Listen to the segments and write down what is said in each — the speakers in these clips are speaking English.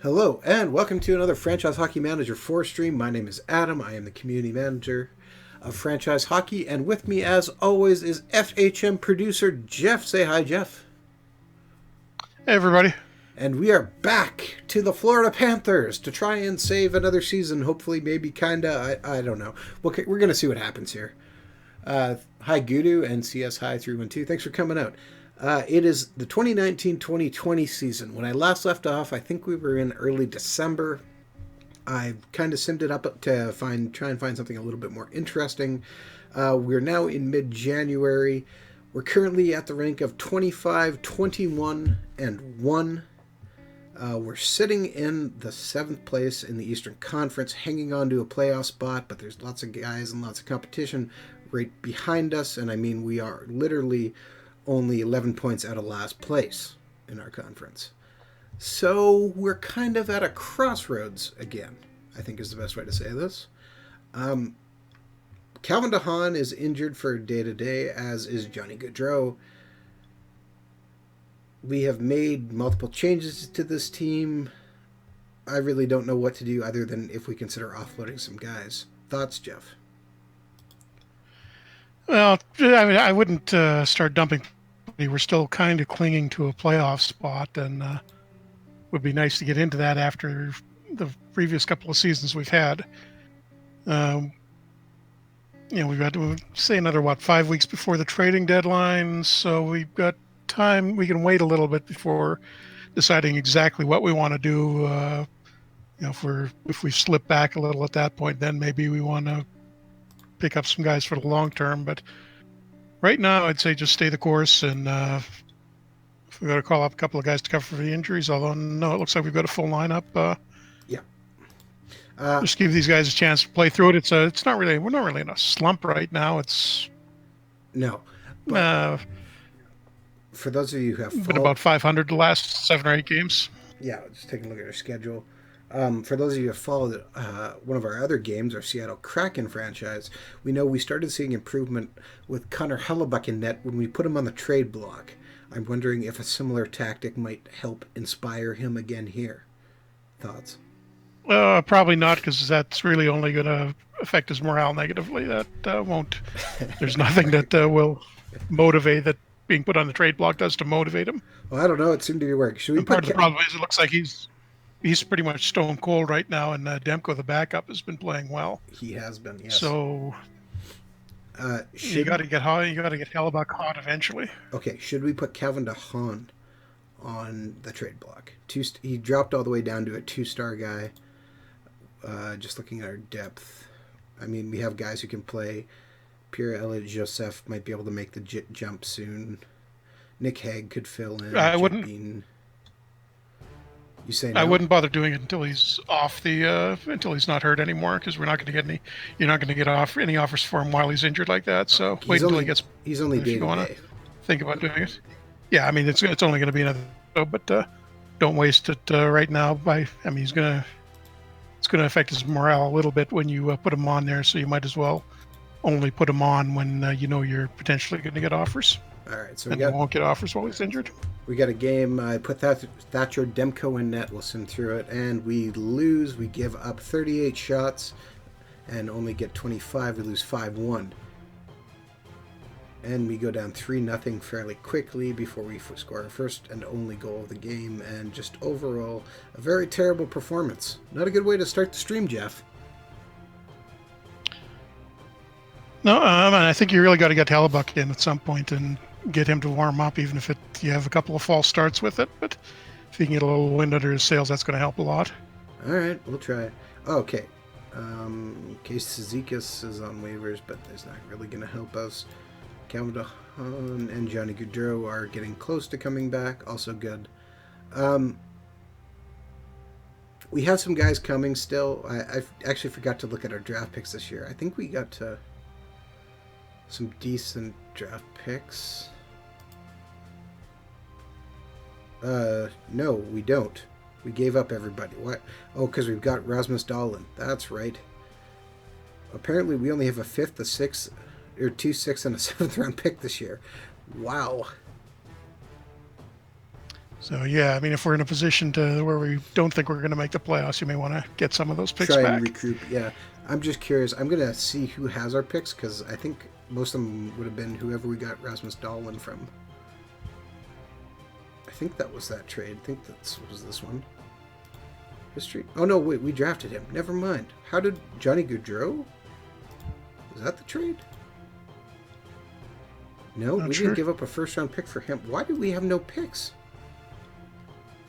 Hello, and welcome to another Franchise Hockey Manager 4 stream. My name is Adam. I am the community manager of Franchise Hockey, and with me, as always, is FHM producer Jeff. Say hi, Jeff. Hey, everybody. And we are back to the Florida Panthers to try and save another season. Hopefully, maybe, kinda. I don't know. We're going to see what happens here. Hi, Gudu, and CS Hi 312. Thanks for coming out. It is the 2019-2020 season. When I last left off, I think we were in early December. I kind of simmed it up to try and find something a little bit more interesting. We're now in mid-January. We're currently at the rank of 25, 21, and 1. We're sitting in the 7th place in the Eastern Conference, hanging on to a playoff spot, but there's lots of guys and lots of competition right behind us, and I mean, we are literally only 11 points out of last place in our conference. So we're kind of at a crossroads again, I think is the best way to say this. Calvin DeHaan is injured for day-to-day, as is Johnny Gaudreau. We have made multiple changes to this team. I really don't know what to do other than if we consider offloading some guys. Thoughts, Jeff? Well, I mean, I wouldn't start dumping. We're still kind of clinging to a playoff spot, and would be nice to get into that after the previous couple of seasons we've had. We've got to say another 5 weeks before the trading deadline, so we've got time. We can wait a little bit before deciding exactly what we want to do. If we slip back a little at that point, then maybe we want to pick up some guys for the long term. But right now, I'd say just stay the course, and if we've got to call up a couple of guys to cover for the injuries, although no, it looks like we've got a full lineup. Just give these guys a chance to play through it. We're not really in a slump right now. No. For those of you who have been about 500 the last 7 or 8 games. Yeah, just taking a look at our schedule. For those of you who have followed one of our other games, our Seattle Kraken franchise, we know we started seeing improvement with Connor Hellebuck in net when we put him on the trade block. I'm wondering if a similar tactic might help inspire him again here. Thoughts? Probably not, because that's really only going to affect his morale negatively. That won't. There's nothing that will motivate that being put on the trade block does to motivate him. Well, I don't know. It seemed to be working. Part of the problem is it looks like he's pretty much stone cold right now, and Demko, the backup, has been playing well. He has been, yes. So you got to get Hellebuck hot eventually. Okay, should we put Calvin DeHaan on the trade block? He dropped all the way down to a 2-star guy. Just looking at our depth, I mean, we have guys who can play. Pierre-Elliott Joseph might be able to make the jump soon. Nick Hague could fill in. I wouldn't. You say no? I wouldn't bother doing it until he's until he's not hurt anymore, because we're not going to get any. You're not going to get any offers for him while he's injured like that. So wait until he gets. He's only day to day. Think about doing it. Yeah, I mean it's only going to be another. But don't waste it right now. It's going to affect his morale a little bit when you put him on there. So you might as well only put him on when you're potentially going to get offers. All right, so we won't get offers while he's injured. We got a game. I put Thatcher Demko in net. We'll sim through it, and we lose. We give up 38 shots and only get 25. We lose 5-1. And we go down 3-0 fairly quickly before we score our first and only goal of the game. And just overall, a very terrible performance. Not a good way to start the stream, Jeff. No, I think you really got to get Hellebuck in at some point and get him to warm up, even if you have a couple of false starts with it. But if he can get a little wind under his sails, that's going to help a lot. All right, we'll try. Okay. Case Zizekas is on waivers, but that's not really going to help us. Calvin DeHaan and Johnny Gaudreau are getting close to coming back. Also good. We have some guys coming still. I actually forgot to look at our draft picks this year. I think we got some decent draft picks. No, we don't. We gave up everybody. What? Oh, because we've got Rasmus Dahlin. That's right. Apparently, we only have a 5th, a 6th, or 2 6th, and a 7th round pick this year. Wow. So yeah, I mean, if we're in a position to where we don't think we're going to make the playoffs, you may want to get some of those picks Try and back. recoup. Yeah, I'm just curious. I'm gonna see who has our picks because I think most of them would have been whoever we got Rasmus Dahlin from. I think that was that trade. I think that was this one. History. Oh no, wait, we drafted him. Never mind. How did Johnny Gaudreau? Is that the trade? No, Not we sure. didn't give up a first round pick for him. Why do we have no picks?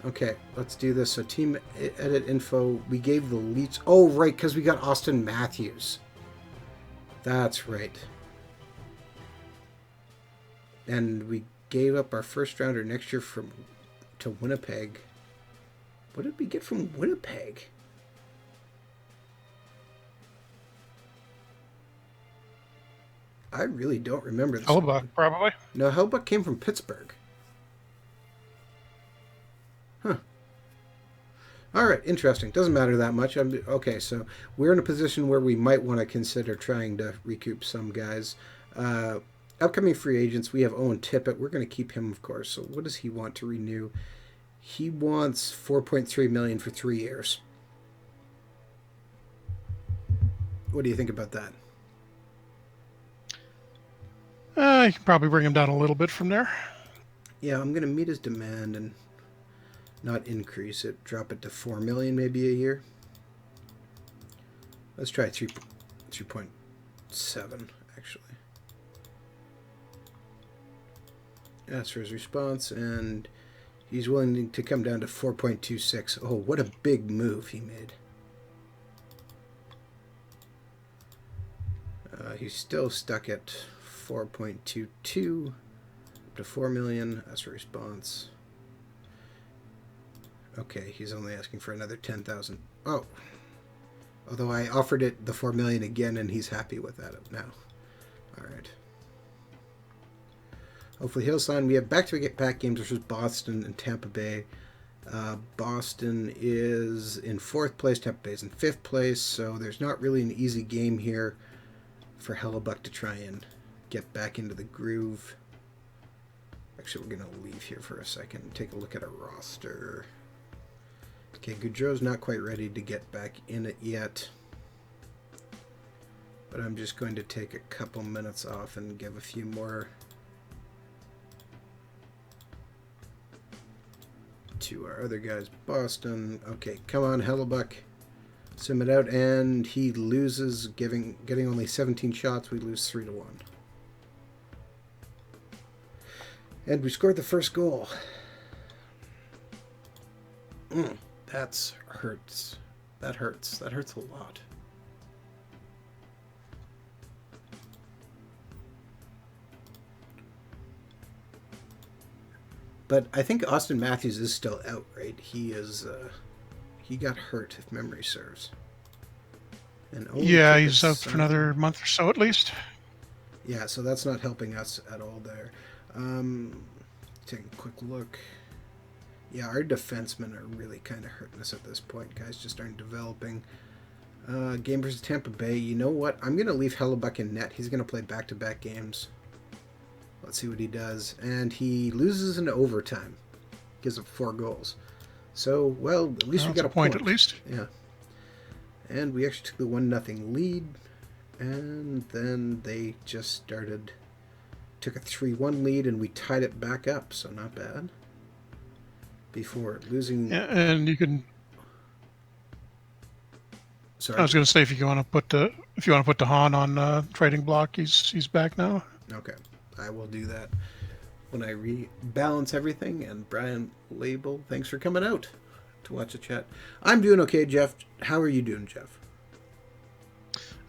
Okay, let's do this. So team edit info. We gave the Leafs. Oh right, because we got Austin Matthews. That's right. And we gave up our first rounder next year to Winnipeg. What did we get from Winnipeg? I really don't remember this. Hellebuck, probably. No, Hellbuck came from Pittsburgh. Huh. All right, interesting. Doesn't matter that much. Okay, so we're in a position where we might want to consider trying to recoup some guys. Upcoming free agents, we have Owen Tippett. We're going to keep him, of course. So what does he want to renew? He wants $4.3 million for 3 years. What do you think about that? You can probably bring him down a little bit from there. Yeah, I'm going to meet his demand and not increase it. Drop it to $4 million maybe a year. Let's try 3.7 actually. That's for his response, and he's willing to come down to 4.26. Oh, what a big move he made. He's still stuck at 4.22 up to 4 million. That's a response. Okay, he's only asking for another 10,000. Oh, although I offered it the 4 million again, and he's happy with that now. All right. Hopefully he'll sign. We have back-to-back games versus Boston and Tampa Bay. Boston is in 4th place. Tampa Bay is in 5th place. So there's not really an easy game here for Hellebuck to try and get back into the groove. Actually, we're going to leave here for a second and take a look at our roster. Okay, Gaudreau's not quite ready to get back in it yet. But I'm just going to take a couple minutes off and give a few more to our other guys. Boston. Okay, come on, Hellebuck. Sim it out, and he loses, getting only 17 shots. We lose 3-1. And we scored the first goal. That hurts. That hurts. That hurts a lot. But I think Austin Matthews is still out, right? He is. He got hurt, if memory serves. And Yeah, he's out for another month or so at least. Yeah, so that's not helping us at all there. Taking a quick look. Yeah, our defensemen are really kind of hurting us at this point. Guys just aren't developing. Game versus Tampa Bay. You know what? I'm going to leave Hellebuck in net. He's going to play back-to-back games. Let's see what he does. And he loses in overtime. Gives up 4 goals. So, well, at least we got a point. At least. Yeah. And we actually took the 1-0 lead. And then they just took a 3-1 lead, and we tied it back up. So not bad. Before losing. Yeah, and you can. Sorry. I was going to say if you want to put the Han on trading block, he's back now. Okay. I will do that when I rebalance everything. And Brian Label, thanks for coming out to watch the chat. I'm doing okay, Jeff. How are you doing, Jeff?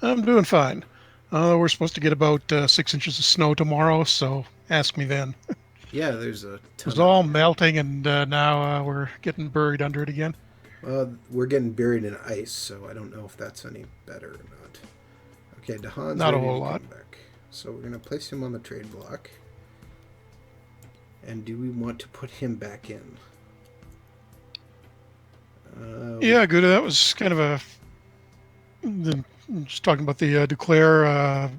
I'm doing fine. We're supposed to get about 6 inches of snow tomorrow, so ask me then. Yeah, there's a ton. It's all melting, and now we're getting buried under it again. We're getting buried in ice, so I don't know if that's any better or not. Okay, DeHaan's not a ready whole to lot. come back. So we're going to place him on the trade block. And do we want to put him back in? Yeah, good. That was kind of a... Just talking about the Duclair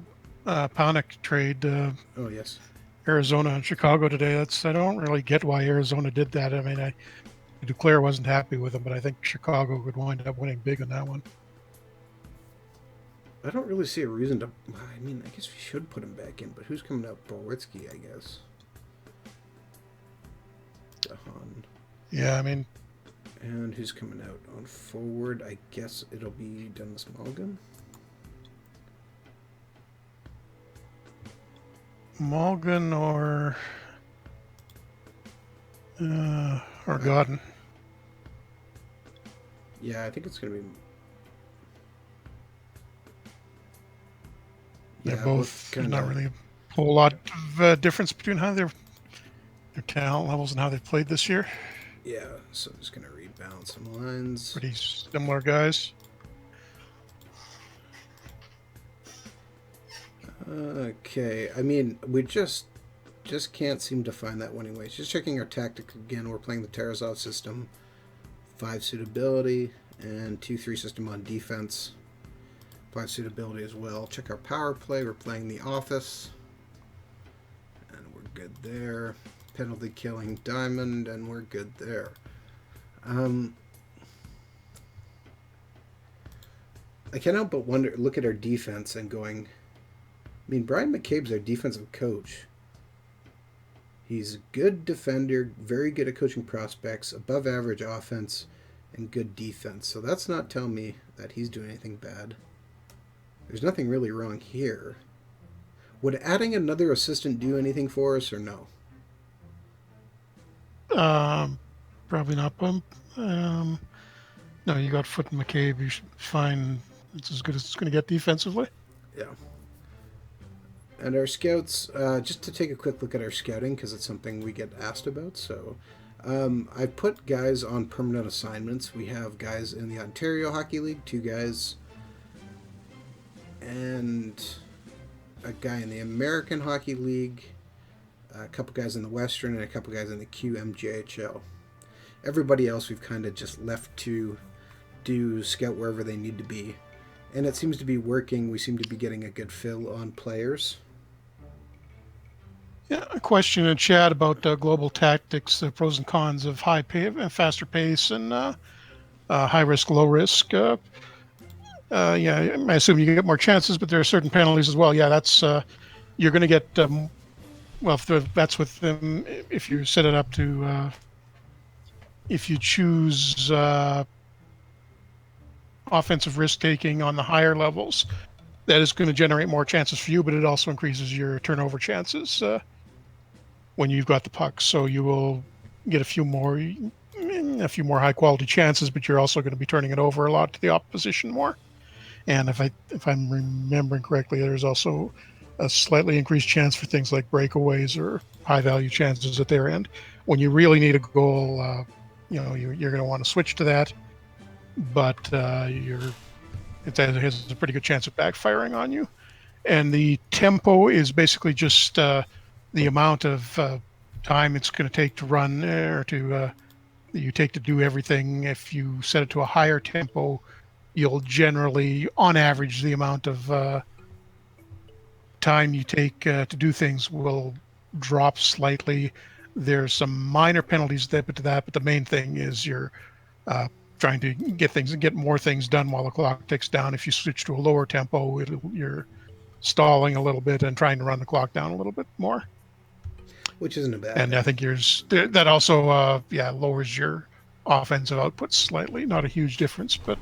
Panik trade. Oh, yes. Arizona and Chicago today. I don't really get why Arizona did that. I mean, Duclair wasn't happy with him, but I think Chicago would wind up winning big on that one. I don't really see a reason to. I mean, I guess we should put him back in, but who's coming out? Borwitzky, I guess. Dahan. Yeah, I mean, and who's coming out on forward? I guess it'll be Dennis Malgin. Malgin or Godden. Yeah, I think it's going to be. They're both not really a whole lot of difference between how their talent levels and how they've played this year. Yeah, so I'm just going to rebalance some lines. Pretty similar guys. Okay, I mean, we just can't seem to find that winning way. Just checking our tactics again. We're playing the Tarasov system, 5 suitability, and 2-3 system on defense. 5 suitability as well. Check our power play. We're playing the office, and we're good there. Penalty killing diamond, and we're good there. I can't help but wonder. Look at our defense and going. I mean, Brian McCabe's our defensive coach. He's a good defender, very good at coaching prospects, above average offense, and good defense. So that's not telling me that he's doing anything bad. There's nothing really wrong here. Would adding another assistant do anything for us or no? Probably not. No, you got Foot and McCabe. You should find it's as good as it's going to get defensively. Yeah. And our scouts, just to take a quick look at our scouting, because it's something we get asked about. So I put guys on permanent assignments. We have guys in the Ontario Hockey League, 2 guys, and a guy in the American Hockey League, a couple guys in the Western, and a couple guys in the QMJHL. Everybody else we've kind of just left to do scout wherever they need to be. And it seems to be working. We seem to be getting a good fill on players. Yeah, a question in chat about global tactics, the pros and cons of high pay, faster pace, and high risk, low risk. Yeah, I assume you get more chances, but there are certain penalties as well. Yeah, that's you're going to get. Well, that's with them. If you set it up to, if you choose offensive risk taking on the higher levels, that is going to generate more chances for you, but it also increases your turnover chances when you've got the puck. So you will get a few more high quality chances, but you're also going to be turning it over a lot to the opposition more. And if I'm remembering correctly, there's also a slightly increased chance for things like breakaways or high value chances at their end. When you really need a goal, you're going to want to switch to that, but it has a pretty good chance of backfiring on you. And the tempo is basically just the amount of time it's going to take to run or you take to do everything. If you set it to a higher tempo, you'll generally, on average, the amount of time you take to do things will drop slightly. There's some minor penalties to that, but the main thing is you're trying to get more things done while the clock ticks down. If you switch to a lower tempo, you're stalling a little bit and trying to run the clock down a little bit more. Which isn't a bad and thing. I think that also lowers your offensive output slightly. Not a huge difference, but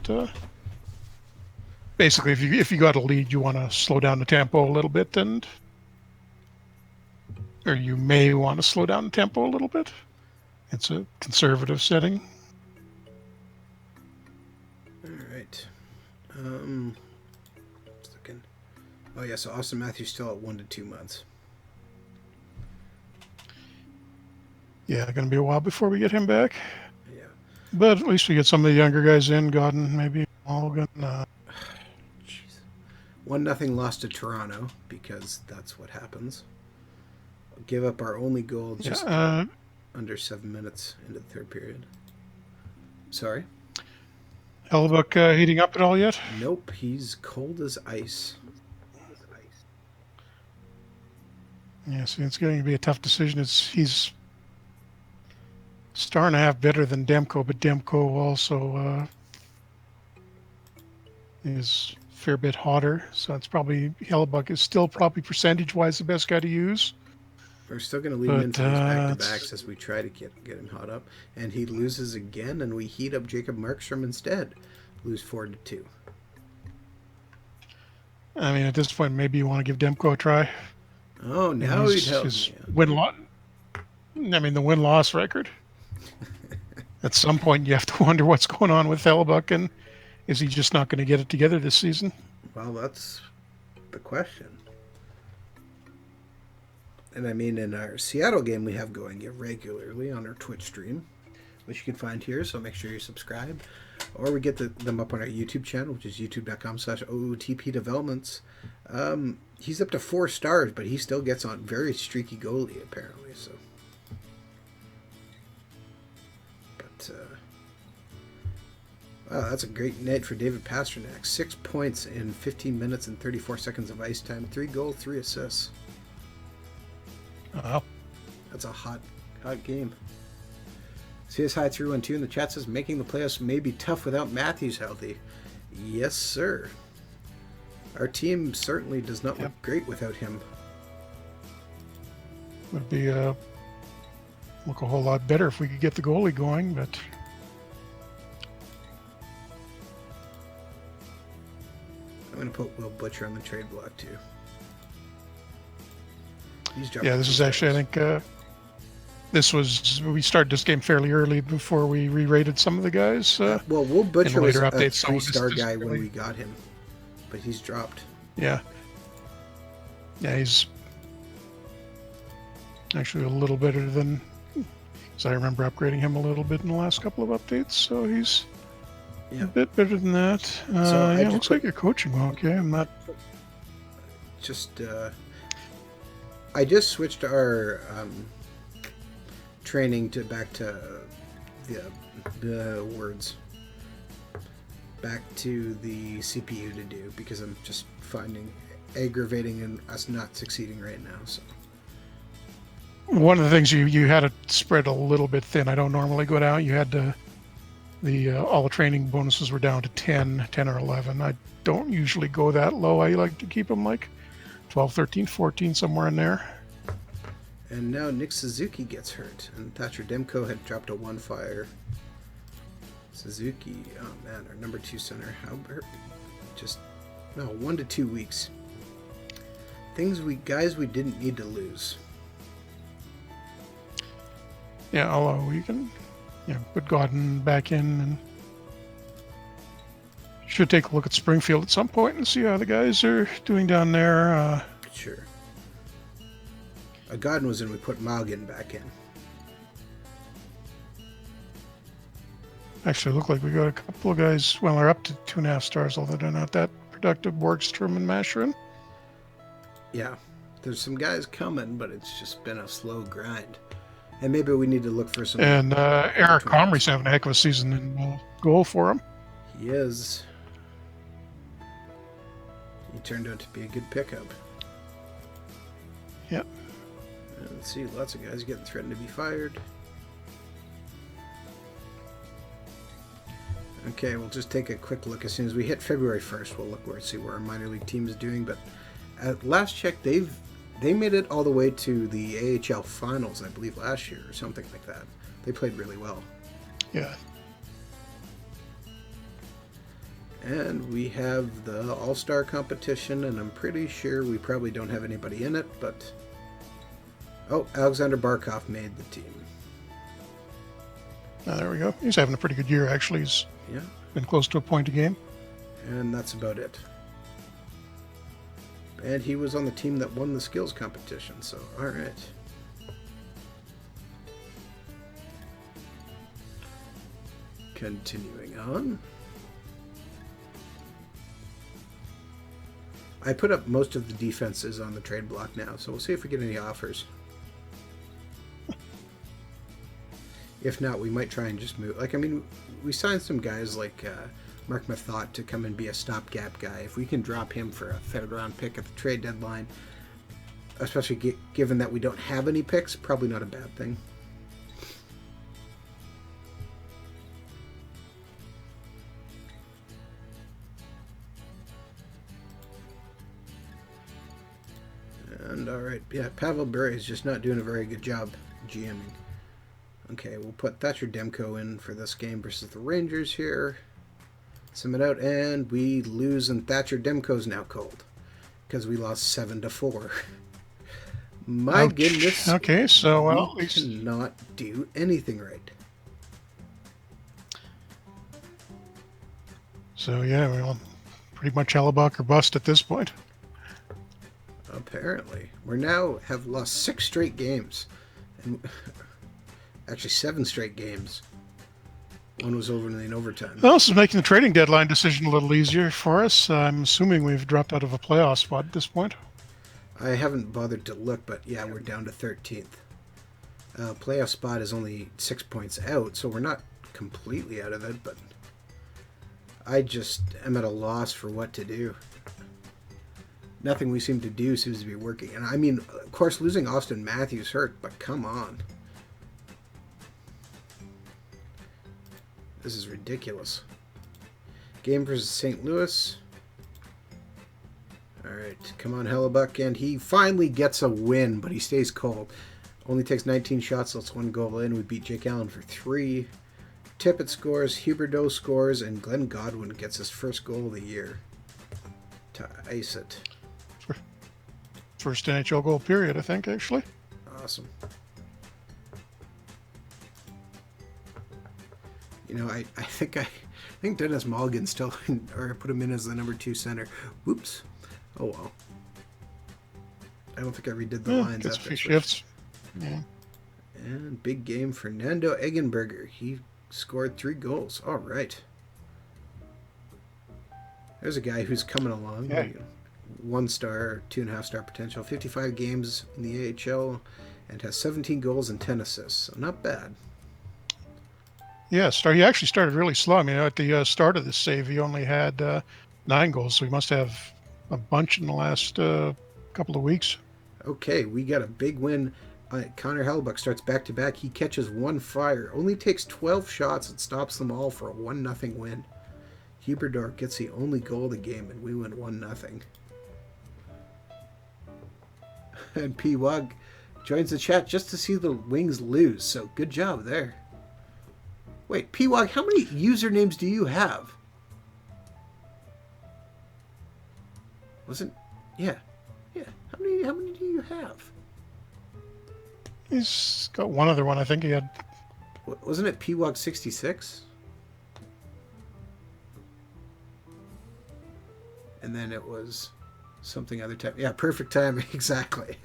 basically, if you got a lead, you want to slow down the tempo a little bit, or you may want to slow down the tempo a little bit. It's a conservative setting. All right. Looking. Oh yeah, so Austin Matthews still at 1 to 2 months. Yeah, going to be a while before we get him back. Yeah. But at least we get some of the younger guys in. Godden, maybe Morgan. Jeez. 1-0 lost to Toronto because that's what happens. Give up our only goal just under 7 minutes into the third period. Sorry? Hellebuck heating up at all yet? Nope, he's cold as ice. Yeah, so it's going to be a tough decision. He's star and a half better than Demko, but Demko also is a fair bit hotter. So it's probably Hellebuck is still probably percentage-wise the best guy to use. We're still going to leave him in But for these back-to-backs it's, as we try to get him hot up. And he loses again, and we heat up Jacob Markstrom instead. Lose 4-2. I mean, at this point, maybe you want to give Demko a try. Oh, You know, now he'd help his me. win-loss. I mean, the win-loss record. At some point, you have to wonder what's going on with Hellebuck, and is he just not going to get it together this season? Well, that's the question. And I mean, in our Seattle game, we have going irregularly on our Twitch stream, which you can find here, so make sure you subscribe. Or we get them up on our YouTube channel, which is youtube.com/OOTP Developments. He's up to 4 stars, but he still gets on very streaky goalie, apparently. So, but wow, that's a great night for David Pastrnak. 6 points in 15 minutes and 34 seconds of ice time. 3 goals, 3 assists. Wow. That's a hot game. CS High 312 in the chat says making the playoffs may be tough without Matthews healthy. Yes, sir. Our team certainly does not look great without him. Would be look a whole lot better if we could get the goalie going, but I'm going to put Will Butcher on the trade block too. Yeah, this is actually, I think, we started this game fairly early before we re-rated some of the guys. Well, Will Butcher was a updates, 3-star guy when we got him, but he's dropped. Yeah. Yeah, he's actually a little better than, because I remember upgrading him a little bit in the last couple of updates, so he's a bit better than that. So yeah, it looks like you're coaching well. Okay, I'm not... I just switched our training back to the words. Back to the CPU to do, because I'm just finding aggravating and us not succeeding right now. So one of the things you had to spread a little bit thin. I don't normally go down. You had to all the training bonuses were down to 10 or 11. I don't usually go that low. I like to keep them like 12, 13, 14, somewhere in there. And now Nick Suzuki gets hurt, and Thatcher Demko had dropped a 1-fire. Suzuki, oh man, our number 2 center, how hurt? 1 to 2 weeks. Guys we didn't need to lose. Yeah, although we can, put Godden back in, and should take a look at Springfield at some point and see how the guys are doing down there. Sure. Godden was in, we put Malgin back in. Actually, look like we got a couple of guys, well, they're up to 2.5 stars, although they're not that productive. Borgstrom and Masherin. Yeah, there's some guys coming, but it's just been a slow grind. And maybe we need to look for some... And Eric Comrie's having a heck of a season in goal for him. He is. He turned out to be a good pickup. Yep. Let's see, lots of guys getting threatened to be fired. Okay, we'll just take a quick look. As soon as we hit February 1st, we'll look see where our minor league team is doing. But at last check, they made it all the way to the AHL finals, I believe, last year or something like that. They played really well. Yeah. And we have the All-Star competition, and I'm pretty sure we probably don't have anybody in it, but... Oh, Alexander Barkov made the team. Oh, there we go. He's having a pretty good year, actually. He's been close to a point a game. And that's about it. And he was on the team that won the skills competition, so all right. Continuing on. I put up most of the defenses on the trade block now, so we'll see if we get any offers. If not, we might try and just move. We signed some guys like Mark Mathot to come and be a stopgap guy. If we can drop him for a third-round pick at the trade deadline, especially given that we don't have any picks. Probably not a bad thing. And all right, yeah, Pavel Bure is just not doing a very good job GMing. Okay, we'll put Thatcher Demko in for this game versus the Rangers here. Sim it out, and we lose, and Thatcher Demko's now cold because we lost 7-4. My Ouch. goodness. Okay, so well, at we least cannot do anything right. so yeah, well, pretty much Hellebuck or bust at this point. Apparently, we now have lost 6 straight games, and actually 7 straight games. One was over in overtime. Well, this is making the trading deadline decision a little easier for us. I'm assuming we've dropped out of a playoff spot at this point. I haven't bothered to look, but yeah, we're down to 13th. Playoff spot is only 6 points out, so we're not completely out of it, but I just am at a loss for what to do. Nothing we seem to do seems to be working. And I mean, of course, losing Austin Matthews hurt, but come on. This is ridiculous. Game versus St. Louis. All right, come on, Hellebuck. And he finally gets a win, but he stays cold. Only takes 19 shots, lets 1 goal in. We beat Jake Allen for 3. Tippett scores, Huberdeau scores, and Glenn Godwin gets his first goal of the year to ice it. First NHL goal period, I think, actually. Awesome. You know, I think Dennis Mulligan still, or I put him in as the number 2 center. Whoops. Oh well. I don't think I redid the lines gets after a few shifts. Yeah. And big game, Fernando Eggenberger. He scored 3 goals. All right. There's a guy who's coming along. Yeah. 1 star, 2.5 star potential, 55 games in the AHL, and has 17 goals and 10 assists. So not bad. Yeah, he actually started really slow. I mean, at the start of this save, he only had 9 goals, so he must have a bunch in the last couple of weeks. Okay, we got a big win. Connor Hellebuck starts back-to-back. He catches 1 fire, only takes 12 shots and stops them all for a 1-0 win. Huberdeau gets the only goal of the game, and we win 1-0. And P. Wug joins the chat just to see the Wings lose, so good job there. Wait, P. Wug, how many usernames do you have? Yeah. How many do you have? He's got one other one. I think he had. Wasn't it P. Wug 66? And then it was something other time. Yeah, perfect timing, exactly.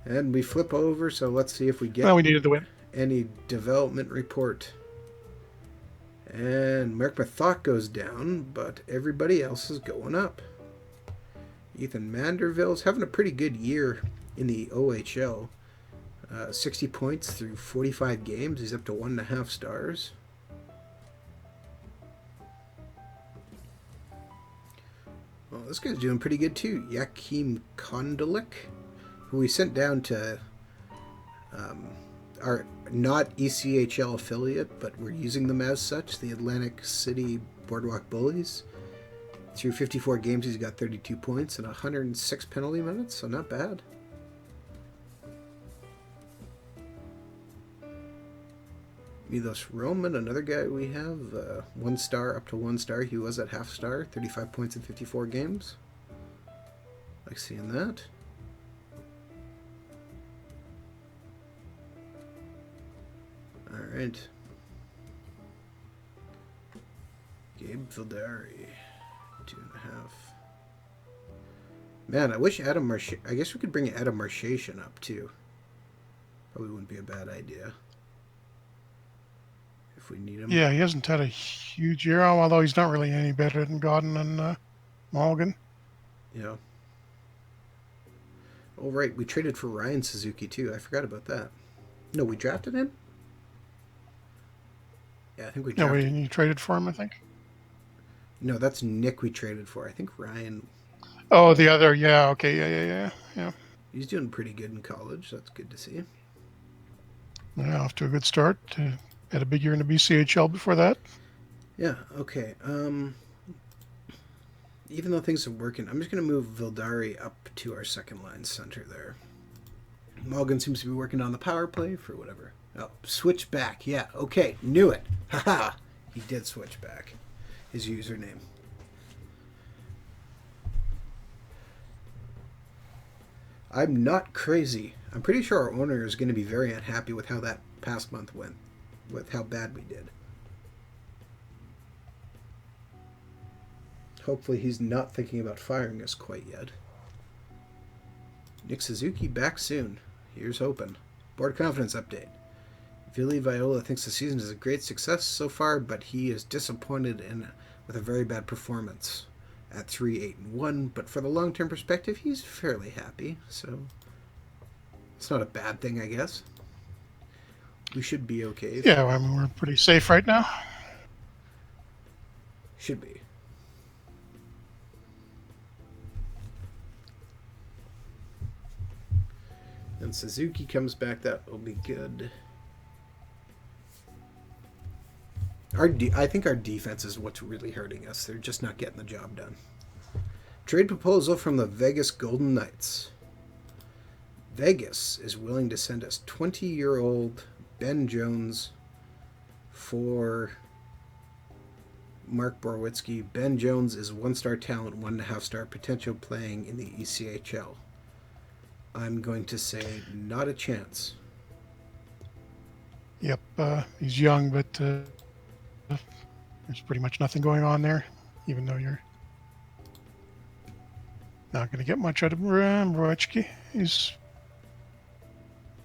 And we flip over, so let's see if we get we needed the win. Any development report. And Mark Mathok goes down, but everybody else is going up. Ethan Manderville's having a pretty good year in the OHL. 60 points through 45 games. He's up to 1.5 stars. Well, this guy's doing pretty good too. Jakim Kondelik, who we sent down to our not ECHL affiliate, but we're using them as such, the Atlantic City Boardwalk Bullies. Through 54 games, he's got 32 points and 106 penalty minutes, so not bad. Milos Roman, another guy we have, 1 star up to 1 star. He was at half star, 35 points in 54 games. Like seeing that. All right. Gabe Vildari, 2.5. Man, I wish Adam Marche. I guess we could bring Adam Marchation up too. Probably wouldn't be a bad idea. If we need him. Yeah, he hasn't had a huge year, although he's not really any better than Godden and Mulligan. Yeah. Oh, right. We traded for Ryan Suzuki, too. I forgot about that. No, we drafted him? Yeah, I think we drafted him. You traded for him, I think. No, that's Nick we traded for. I think Ryan... Oh, the other. Yeah. Okay. Yeah. He's doing pretty good in college. That's good to see. Yeah, off to a good start. Had a big year in the BCHL before that. Yeah. Okay. Even though things are working, I'm just gonna move Vildari up to our second line center there. Morgan seems to be working on the power play for whatever. Oh, switch back. Yeah. Okay. Knew it. Haha. He did switch back. His username. I'm not crazy. I'm pretty sure our owner is going to be very unhappy with how that past month went, with how bad we did. Hopefully, he's not thinking about firing us quite yet. Nick Suzuki back soon. Here's hoping. Board confidence update. Vili Viola thinks the season is a great success so far, but he is disappointed with a very bad performance at 3-8-1. But for the long-term perspective, he's fairly happy. So it's not a bad thing, I guess. We should be okay. Yeah, I mean, we're pretty safe right now. Should be. And Suzuki comes back. That will be good. I think our defense is what's really hurting us. They're just not getting the job done. Trade proposal from the Vegas Golden Knights. Vegas is willing to send us 20-year-old Ben Jones for Mark Borowitzki. Ben Jones is 1-star talent, 1.5-star potential, playing in the ECHL. I'm going to say not a chance. Yep, he's young, but there's pretty much nothing going on there, even though you're not going to get much out of Borowitzki.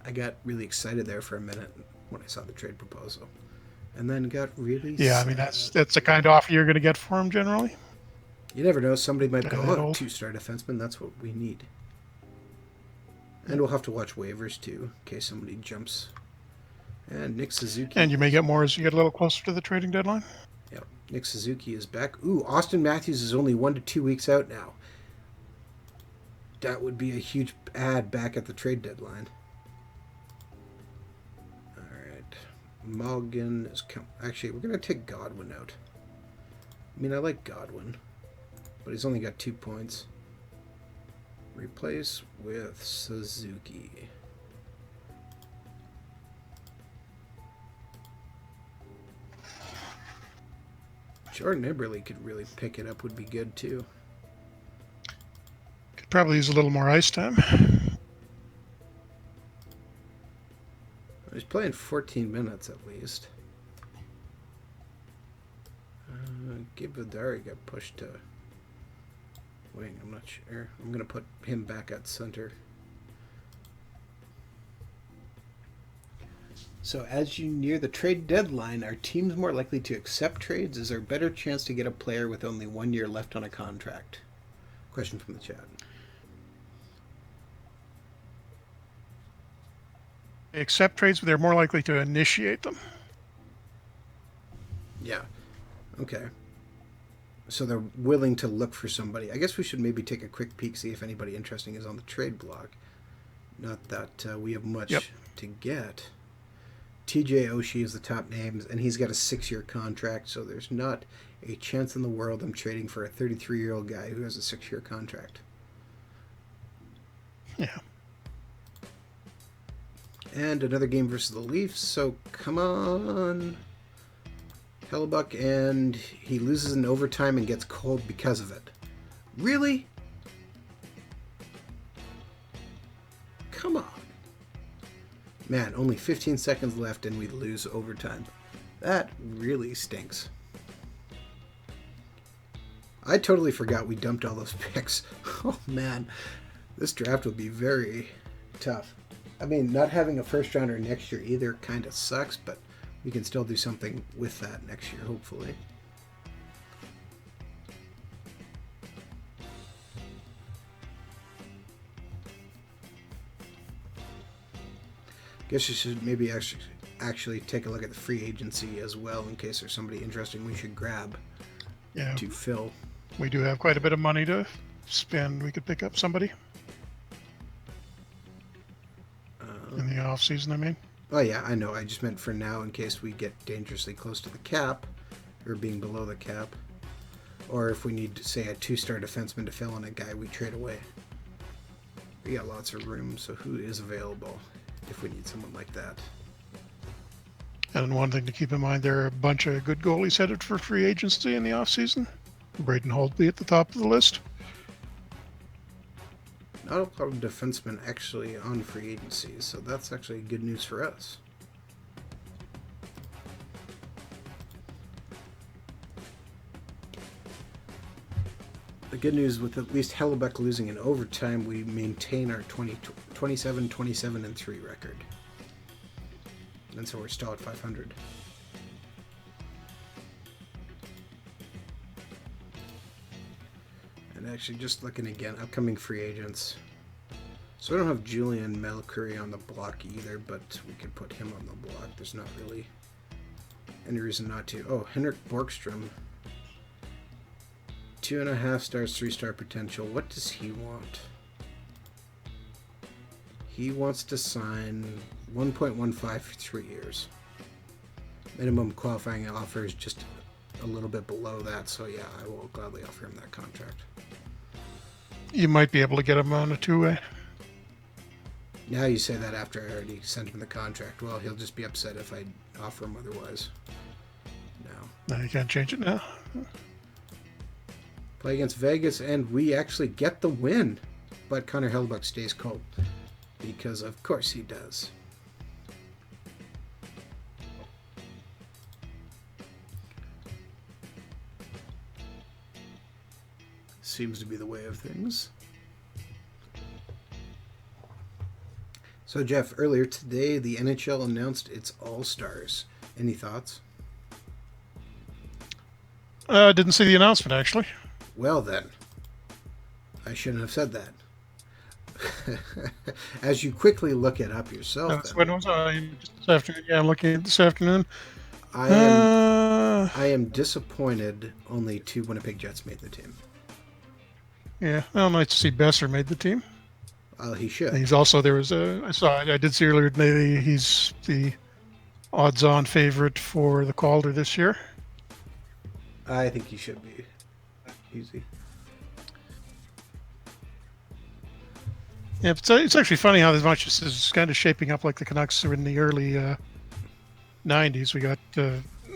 I got really excited there for a minute when I saw the trade proposal, and then got really Yeah, sad. I mean, that's the kind of offer you're going to get for him generally. You never know. Somebody might go, that oh, old. 2-star defenseman, that's what we need. And we'll have to watch waivers, too, in case somebody jumps. And Nick Suzuki. And you may get more as you get a little closer to the trading deadline. Yep. Nick Suzuki is back. Ooh, Austin Matthews is only 1 to 2 weeks out now. That would be a huge ad back at the trade deadline. All right. Malgin is actually, we're going to take Godwin out. I mean, I like Godwin, but he's only got 2 points. Replace with Suzuki. Jordan Eberle could really pick it up, would be good too. Could probably use a little more ice time. He's playing 14 minutes at least. Gabe Vidari got pushed to wing. I'm not sure. I'm going to put him back at center. So as you near the trade deadline, are teams more likely to accept trades? Is there a better chance to get a player with only 1 year left on a contract? Question from the chat. They accept trades, but they're more likely to initiate them. Yeah. Okay. So they're willing to look for somebody. I guess we should maybe take a quick peek, see if anybody interesting is on the trade block. Not that we have much to get. TJ Oshie is the top name, and he's got a 6-year contract, so there's not a chance in the world I'm trading for a 33-year-old guy who has a 6-year contract. Yeah. And another game versus the Leafs, so come on. Hellebuck, and he loses in overtime and gets cold because of it. Really? Come on. Man, only 15 seconds left and we lose overtime. That really stinks. I totally forgot we dumped all those picks. Oh man, this draft will be very tough. I mean, not having a first rounder next year either kind of sucks, but we can still do something with that next year, hopefully. Guess you should maybe actually take a look at the free agency as well in case there's somebody interesting we should grab to fill. We do have quite a bit of money to spend, we could pick up somebody in the off season. I mean, Oh yeah, I know. I just meant for now, in case we get dangerously close to the cap, or being below the cap, or if we need, say, a 2-star defenseman to fill in a guy we trade away. We got lots of room, so who is available if we need someone like that? and one thing to keep in mind, there are a bunch of good goalies headed for free agency in the off season. Braden Holtby at the top of the list. Not a lot of defensemen actually on free agency, so that's actually good news for us. The good news with at least Hellebuck losing in overtime, we maintain our 27, 27, and 3 record. And so we're still at 500. And actually, just looking again, upcoming free agents. So I don't have Julian Melcurry on the block either, but we could put him on the block. There's not really any reason not to. Oh, Henrik Borgstrom. 2.5 stars, 3-star potential. What does he want? He wants to sign 1.15 for 3 years. Minimum qualifying offer is just a little bit below that, so yeah, I will gladly offer him that contract. You might be able to get him on a two-way. Now you say that after I already sent him the contract. Well, he'll just be upset if I offer him otherwise. No. No, you can't change it now. Play against Vegas, and we actually get the win. But Connor Hellebuck stays cold. Because of course he does. Seems to be the way of things. So Jeff, earlier today the NHL announced its All-Stars. Any thoughts? Didn't see the announcement, actually. Well then, I shouldn't have said that. As you quickly look it up yourself. That's when was I? Just this afternoon. Yeah, I'm looking at it this afternoon. I am disappointed only 2 Winnipeg Jets made the team. Yeah, well, nice to see Besser made the team. Well, he should. And he's also, I did see earlier today, he's the odds-on favorite for the Calder this year. I think he should be. Easy. Yeah, it's actually funny how this much is kind of shaping up like the Canucks are in the early 90s. We got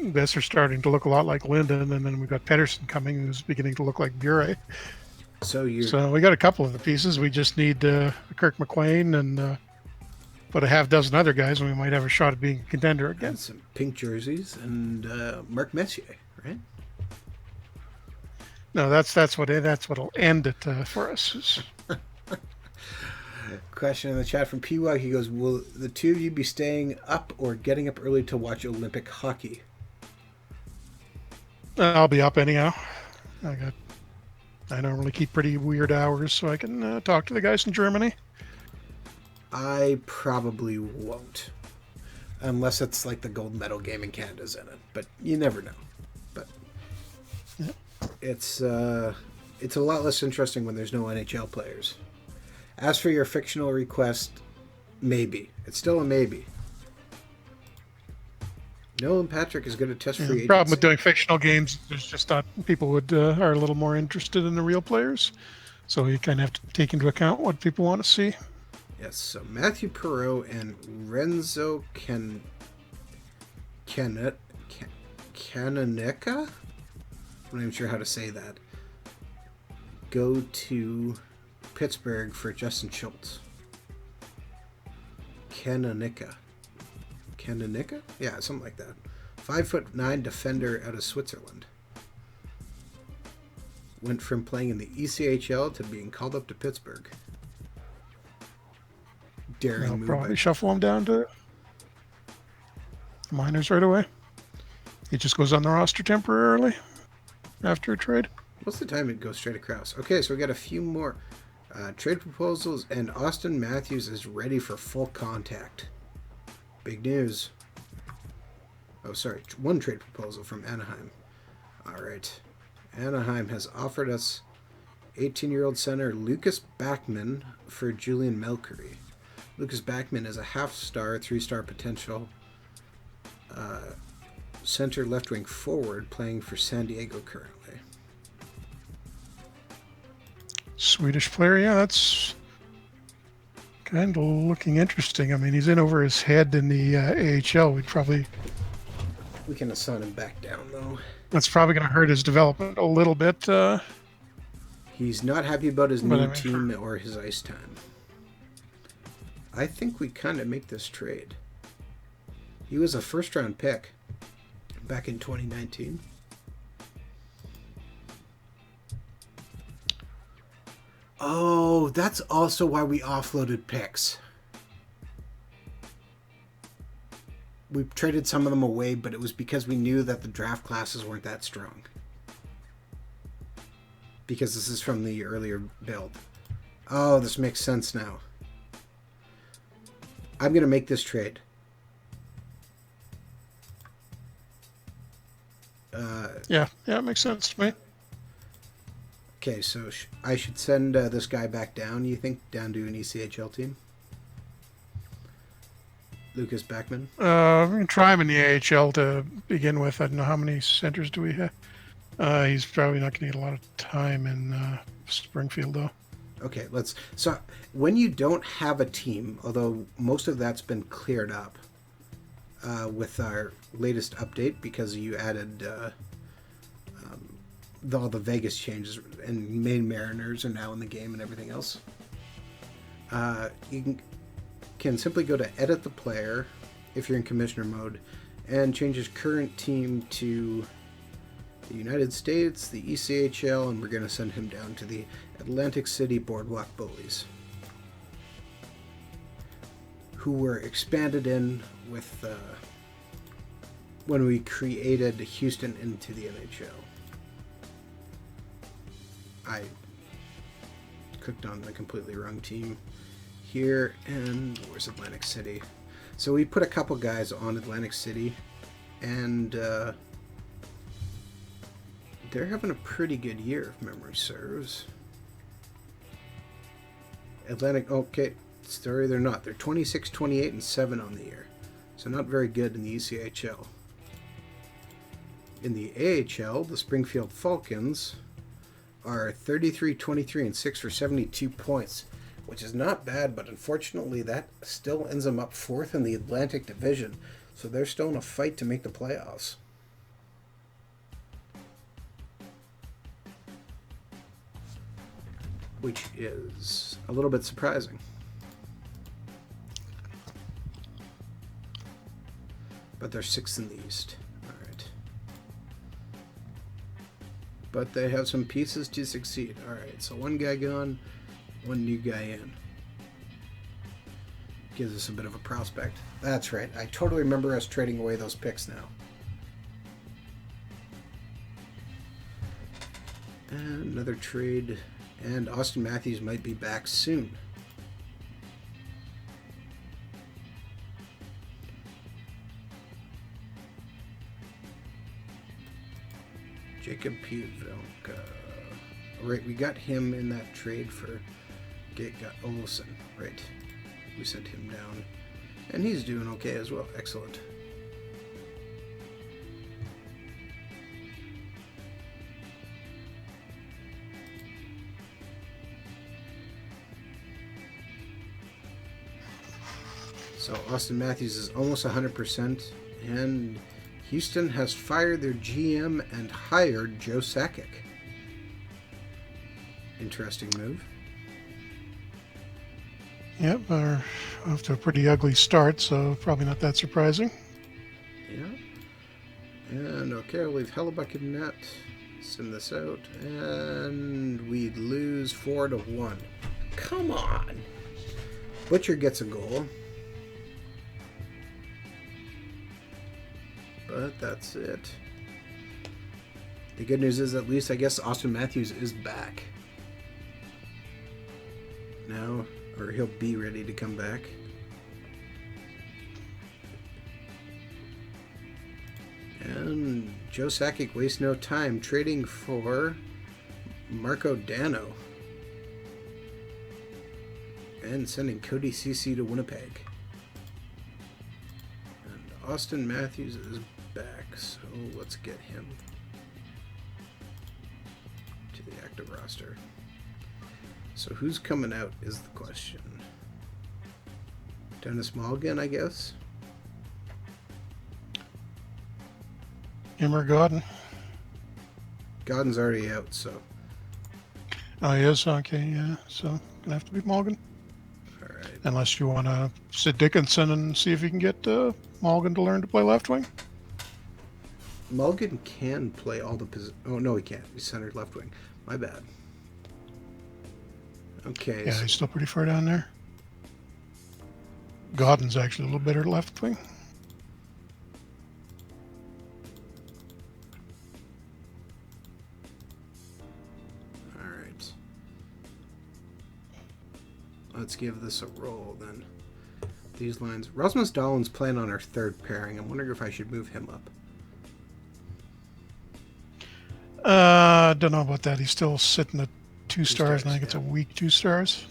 Besser starting to look a lot like Linden, and then we got Pettersson coming, who's beginning to look like Bure. So we got a couple of the pieces. We just need Kirk McLean and but a half dozen other guys, and we might have a shot at being a contender again. And some pink jerseys and Mark Messier, right? No, that's what'll end it for us. Question in the chat from PY. He goes, will the two of you be staying up or getting up early to watch Olympic hockey? I'll be up anyhow. I normally keep pretty weird hours so I can talk to the guys in Germany. I probably won't. Unless it's like the gold medal game in Canada's in it. But you never know. But yeah. It's a lot less interesting when there's no NHL players. As for your fictional request, maybe. It's still a maybe. Nolan Patrick is good at test free agency. The problem with doing fictional games, there's just not people are a little more interested in the real players. So you kind of have to take into account what people want to see. Yes, so Matthew Perreault and Renzo Canonica? I'm not even sure how to say that. Go to Pittsburgh for Justin Schultz. Canonica? Yeah, something like that. 5'9" defender out of Switzerland. Went from playing in the ECHL to being called up to Pittsburgh. Daring move. Probably shuffle him down to the minors right away. He just goes on the roster temporarily after a trade. Most of the time it goes straight across. Okay, so we got a few more trade proposals, and Austin Matthews is ready for full contact. Big news. Oh, sorry. One trade proposal from Anaheim. All right. Anaheim has offered us 18-year-old center Lucas Backman for Julian Melkery. Lucas Backman is a half-star, 3-star potential center left-wing forward playing for San Diego currently. Swedish player, yeah, that's kind of looking interesting. I mean, he's in over his head in the AHL. We can assign him back down, though. That's probably going to hurt his development a little bit. He's not happy about his But new I mean, team or his ice time. I think we kind of make this trade. He was a first-round pick back in 2019. Oh, that's also why we offloaded picks. We traded some of them away, but it was because we knew that the draft classes weren't that strong. Because this is from the earlier build. Oh, this makes sense now. I'm going to make this trade. yeah, it makes sense to me. Okay, so I should send this guy back down, you think? Down to an ECHL team? Lucas Backman? We can try him in the AHL to begin with. I don't know how many centers do we have. He's probably not going to get a lot of time in Springfield, though. Okay, let's... So, when you don't have a team, although most of that's been cleared up with our latest update because you added all the Vegas changes and Maine Mariners are now in the game and everything else. You can simply go to edit the player if you're in commissioner mode and change his current team to the United States, the ECHL, and we're going to send him down to the Atlantic City Boardwalk Bullies, who were expanded in with when we created Houston into the NHL. I clicked on the completely wrong team here, and where's Atlantic City? So we put a couple guys on Atlantic City, and they're having a pretty good year, if memory serves. Atlantic, okay, sorry, they're not. They're 26, 28, and 7 on the year. So not very good in the ECHL. In the AHL, the Springfield Falcons are 33, 23, and 6 for 72 points, which is not bad, but unfortunately that still ends them up 4th in the Atlantic Division, so they're still in a fight to make the playoffs. Which is a little bit surprising. But they're 6th in the East. Alright. But they have some pieces to succeed. Alright, so one guy gone, one new guy in. Gives us a bit of a prospect. That's right. I totally remember us trading away those picks now. And another trade. And Austin Matthews might be back soon. Jacob Pivelka. Alright, we got him in that trade for Olsen. Right. We sent him down. And he's doing okay as well. Excellent. So Austin Matthews is almost 100%, and Houston has fired their GM and hired Joe Sakic. Interesting move. Yep, we're off to a pretty ugly start, so probably not that surprising. Yeah. And okay, I'll leave Hellebuck in net. Send this out, and we lose 4-1. Come on! Butcher gets a goal. But that's it. The good news is, at least, I guess, Austin Matthews is back now, or he'll be ready to come back. And Joe Sakic wastes no time trading for Marco Dano. and sending Cody Cece to Winnipeg. And Austin Matthews is back, so let's get him to the active roster. So who's coming out is the question. Dennis Mulligan, I guess? Him or Godden? Godden's already out, so. Oh, he is? Okay, yeah. So, gonna have to be Mulligan. All right. Unless you want to sit Dickinson and see if you can get Mulligan to learn to play left wing. Mulligan can play all the positions. Oh, no, he can't. He's centered left wing. My bad. Okay. Yeah, he's still pretty far down there. Godden's actually a little better left wing. All right. Let's give this a roll then. These lines. Rasmus Dahlin's playing on our third pairing. I'm wondering if I should move him up. Don't know about that. He's still sitting at 2 stars, and I think it's a weak 2 stars.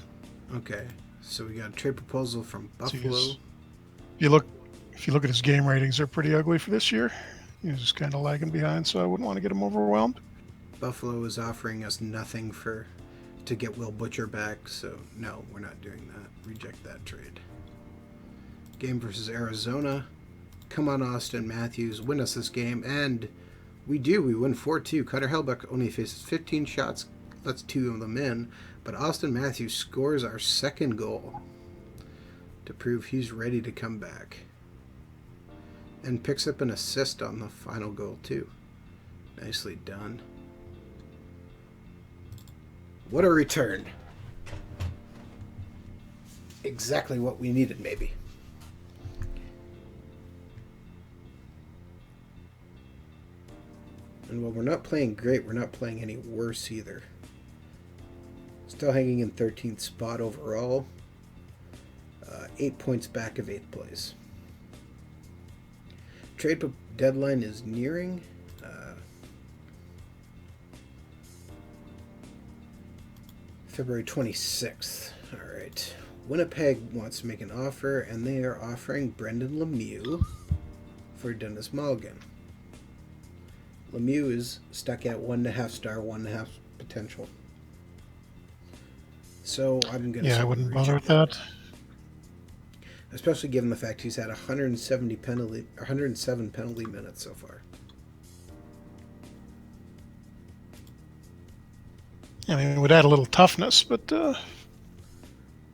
Okay. So we got a trade proposal from Buffalo. So if you look at his game ratings, they're pretty ugly for this year. He's just kind of lagging behind, so I wouldn't want to get him overwhelmed. Buffalo is offering us nothing to get Will Butcher back, so no, we're not doing that. Reject that trade. Game versus Arizona. Come on, Austin Matthews, win us this game, and we do. We win 4-2. Cutter Hellbuck only faces 15 shots, lets 2 of them in, but Austin Matthews scores our second goal to prove he's ready to come back. And picks up an assist on the final goal, too. Nicely done. What a return. Exactly what we needed, maybe. And while we're not playing great, we're not playing any worse either. Still hanging in 13th spot overall. 8 points back of 8th place. Trade deadline is nearing. February 26th. All right. Winnipeg wants to make an offer, and they are offering Brendan Lemieux for Dennis Mulligan. Lemieux is stuck at 1.5 star, 1.5 potential. So I'm going to. Yeah, I wouldn't bother with that. Especially given the fact he's had 107 penalty minutes so far. I mean, it would add a little toughness, but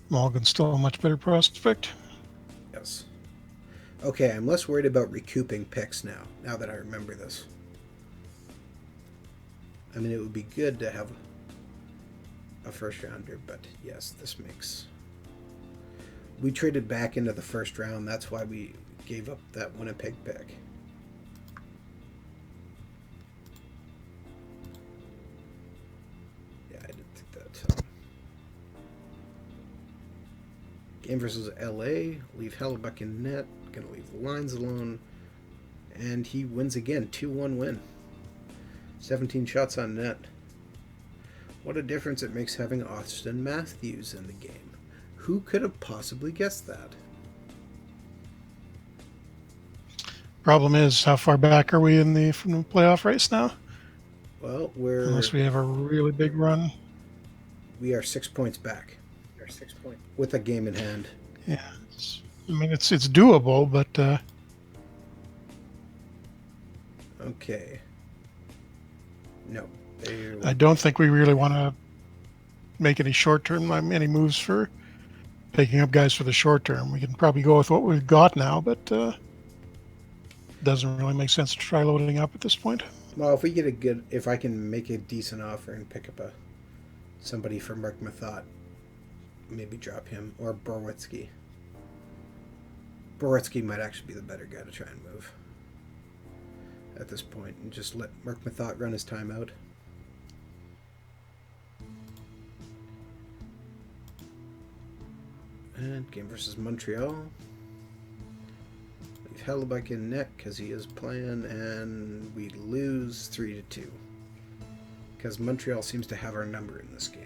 Mulligan's still a much better prospect. Yes. Okay, I'm less worried about recouping picks now that I remember this. I mean, it would be good to have a first rounder, but yes, this makes... We traded back into the first round. That's why we gave up that Winnipeg pick. Yeah, I didn't think that. Game versus LA. Leave Hellebuck in net. Gonna leave the lines alone. And he wins again. 2-1 win. 17 shots on net. What a difference it makes having Austin Matthews in the game. Who could have possibly guessed that? Problem is, how far back are we from the playoff race now? Well, unless we have a really big run. We are 6 points back. With a game in hand. Yeah, it's doable, but okay. No, I don't think we really want to make any short-term moves for picking up guys for the short term. We can probably go with what we've got now, but doesn't really make sense to try loading up at this point. Well, if I can make a decent offer and pick up somebody for Mark Mathot, maybe drop him, or Borwitzky. Borwitzky might actually be the better guy to try and move at this point, and just let Mark Mathot run his time out. And game versus Montreal. Leave Hellebuck in net because he is playing, and we lose 3-2 because Montreal seems to have our number in this game.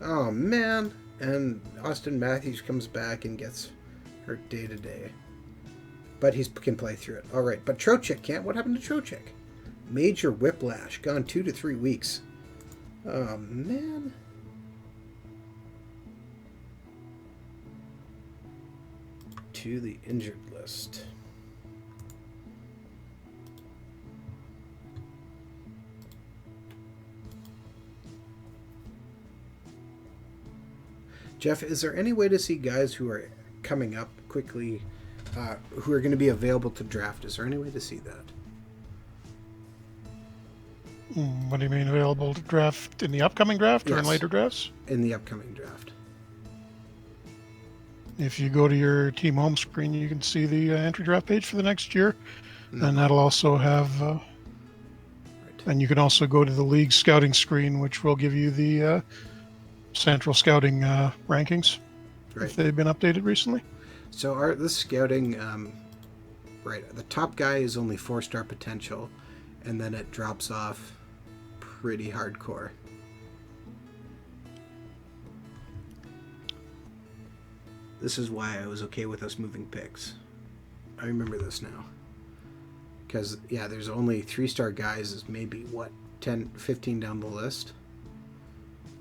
Oh, man. And Austin Matthews comes back and gets hurt day to day. But he can play through it. All right. But Trocheck can't. What happened to Trocheck? Major whiplash. Gone 2 to 3 weeks. Oh, man. To the injured list. Jeff, is there any way to see guys who are coming up quickly, who are going to be available to draft? Is there any way to see that? What do you mean available to draft in the upcoming draft or in later drafts? In the upcoming draft. If you go to your team home screen, you can see the entry draft page for the next year. And that'll also have... right. And you can also go to the league scouting screen, which will give you the central scouting rankings, if they've been updated recently. So this scouting, right, the top guy is only 4-star potential, and then it drops off pretty hardcore. This is why I was okay with us moving picks. I remember this now. Because, yeah, there's only 3-star guys is maybe, 10, 15 down the list.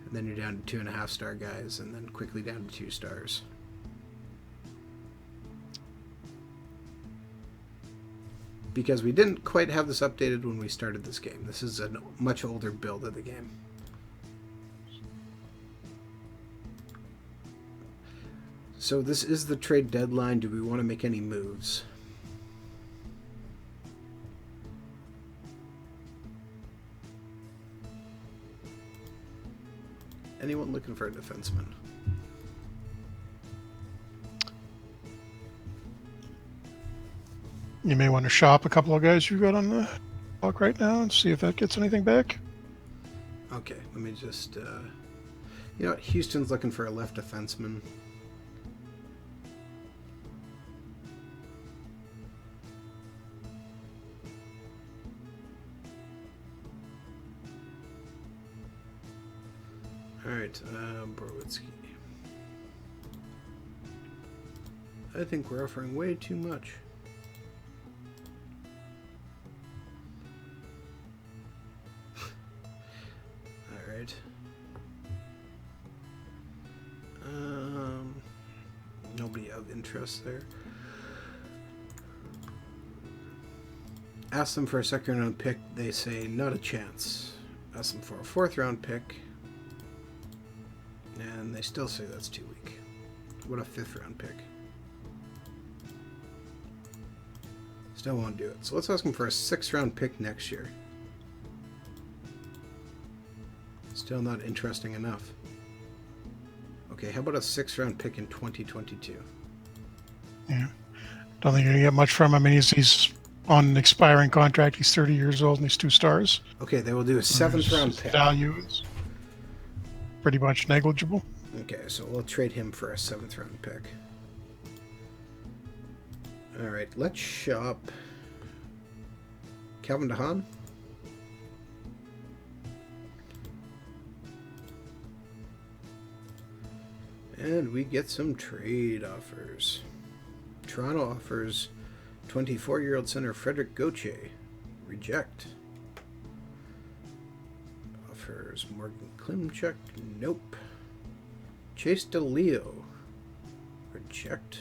And then you're down to 2.5-star guys, and then quickly down to 2 stars. Because we didn't quite have this updated when we started this game. This is a much older build of the game. So this is the trade deadline. Do we want to make any moves? Anyone looking for a defenseman? You may want to shop a couple of guys you've got on the clock right now and see if that gets anything back. Okay, let me just... you know what? Houston's looking for a left defenseman. Alright, Borowitsky. I think we're offering way too much. Alright. Nobody of interest there. Ask them for a second round pick. They say not a chance. Ask them for a 4th round pick. And they still say that's too weak. What a 5th round pick. Still won't do it. So let's ask them for a 6th round pick next year. Still not interesting enough. Okay, how about a 6th round pick in 2022? Yeah. Don't think you're going to get much from him. I mean, he's on an expiring contract. He's 30 years old and he's 2 stars. Okay, they will do a 7th round pick. Value is pretty much negligible. Okay, so we'll trade him for a 7th round pick. Alright, let's shop Calvin DeHaan. And we get some trade offers. Toronto offers 24-year-old center Frederick Gauthier. Reject. Offers Morgan Klimchuk. Nope. Chase DeLeo. Reject.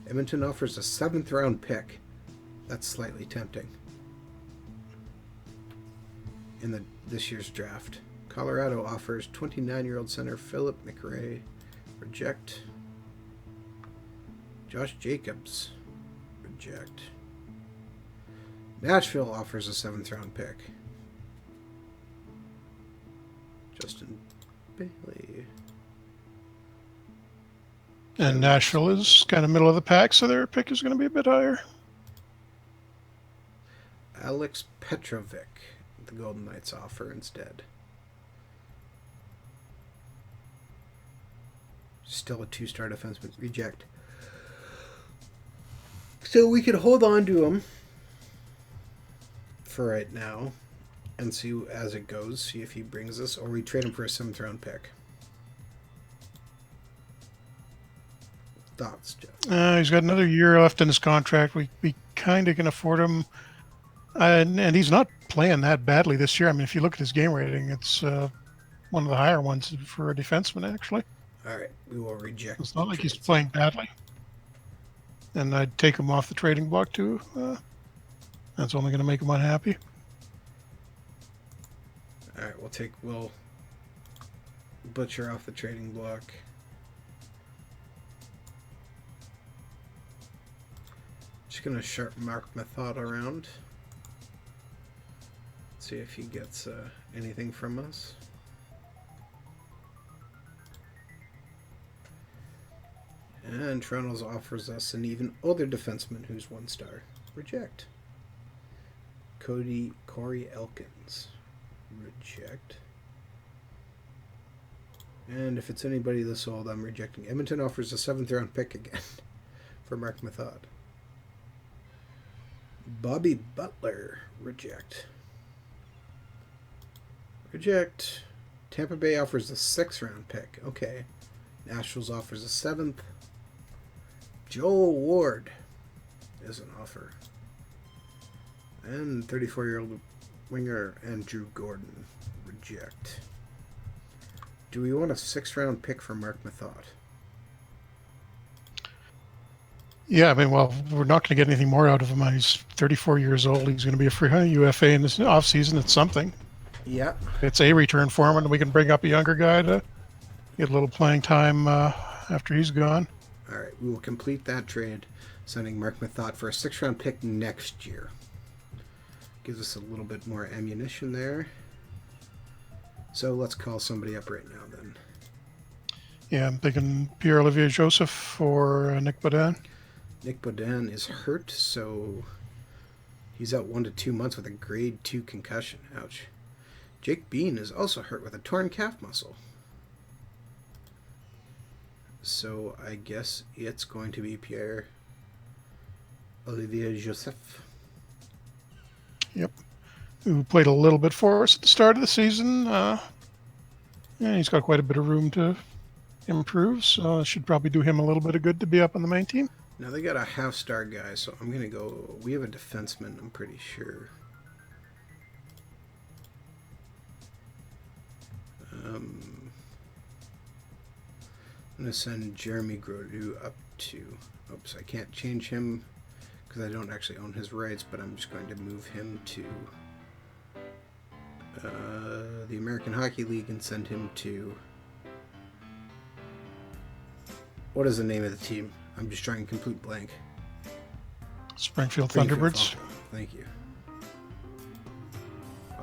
Edmonton offers a 7th round pick. That's slightly tempting. In this year's draft. Colorado offers 29-year-old center Philip McRae. Reject. Josh Jacobs. Reject. Nashville offers a 7th round pick. Justin Bailey. And Nashville is kind of middle of the pack, so their pick is going to be a bit higher. Alex Petrovic. The Golden Knights offer instead. Still a 2-star defenseman. Reject. So we could hold on to him for right now and see as it goes, see if he brings us, or we trade him for a 7th round pick. Thoughts, Jeff? He's got another year left in his contract. We kind of can afford him. And he's not playing that badly this year. I mean, if you look at his game rating, it's one of the higher ones for a defenseman, actually. All right, we will reject It's the not like he's trade. playing badly. And I'd take him off the trading block, too. That's only going to make him unhappy. All right, we'll butcher off the trading block. Just gonna sharp mark my thought around. See if he gets anything from us. And Toronto's offers us an even older defenseman who's 1 star. Reject. Corey Elkins. Reject. And if it's anybody this old, I'm rejecting. Edmonton offers a 7th round pick again for Mark Method. Bobby Butler. Reject. Reject. Tampa Bay offers a 6th round pick. Okay. Nashville's offers a 7th. Joel Ward is an offer. And 34-year-old winger Andrew Gordon. Reject. Do we want a 6th round pick for Mark Method? Yeah, I mean, well, we're not going to get anything more out of him. He's 34 years old. He's going to be a free UFA in this offseason. It's something. Yeah. It's a return for him, and we can bring up a younger guy to get a little playing time after he's gone. All right, we will complete that trade, sending Mark Method for a 6th round pick next year. Gives us a little bit more ammunition there. So let's call somebody up right now then. Yeah, I'm thinking Pierre-Olivier Joseph or Nick Baudin. Nick Baudin is hurt, so he's out 1 to 2 months with a grade 2 concussion. Ouch. Jake Bean is also hurt with a torn calf muscle. So I guess it's going to be Pierre-Olivier Joseph. Yep. Who played a little bit for us at the start of the season. Yeah, he's got quite a bit of room to improve, so it should probably do him a little bit of good to be up on the main team. Now they got a half-star guy, so I'm going to go... We have a defenseman, I'm pretty sure. I'm going to send Jeremy Grodeau up to... Oops, I can't change him because I don't actually own his rights, but I'm just going to move him to the American Hockey League and send him to... What is the name of the team? I'm just trying complete blank. Springfield Thunderbirds. Falcons. Thank you.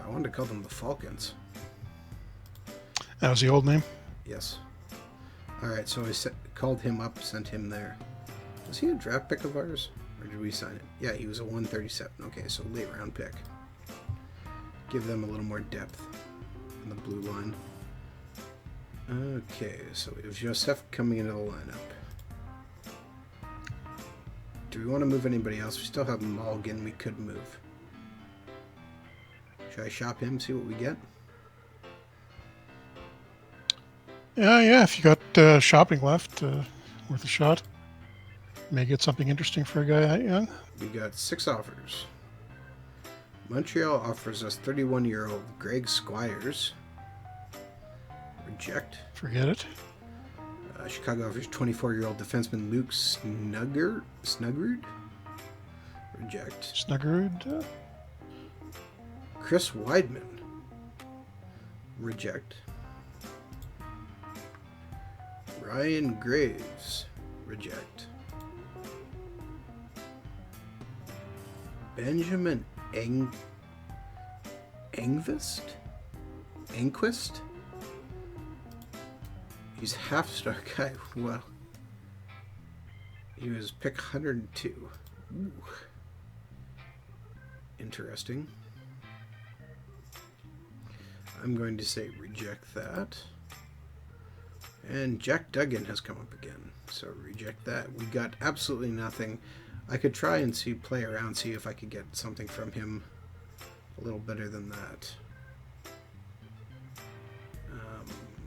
I wanted to call them the Falcons. That was the old name? Yes. Alright, so I called him up, sent him there. Was he a draft pick of ours? Or did we sign it? Yeah, he was a 137. Okay, so late round pick. Give them a little more depth on the blue line. Okay, so we have Joseph coming into the lineup. Do we want to move anybody else? We still have Mulligan we could move. Should I shop him, see what we get? Yeah, if you got shopping left, worth a shot. May get something interesting for a guy that young. We got 6 offers. Montreal offers us 31-year-old Greg Squires. Reject. Forget it. Chicago offers 24-year-old defenseman Luke Snuggerud. Reject. Snuggerud. Chris Weidman. Reject. Ryan Graves. Reject. Benjamin Engquist? He's half-star guy. Well, he was pick 102. Ooh. Interesting. I'm going to say reject that. And Jack Duggan has come up again, so reject that. We got absolutely nothing. I could try and play around, see if I could get something from him a little better than that.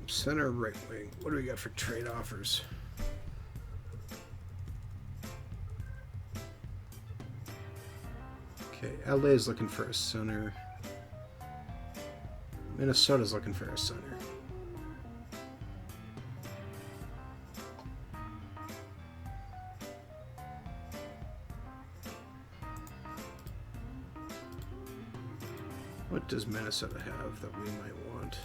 Center, right wing. What do we got for trade offers? Okay, LA's looking for a center. Minnesota's looking for a center. What does Minnesota have that we might want?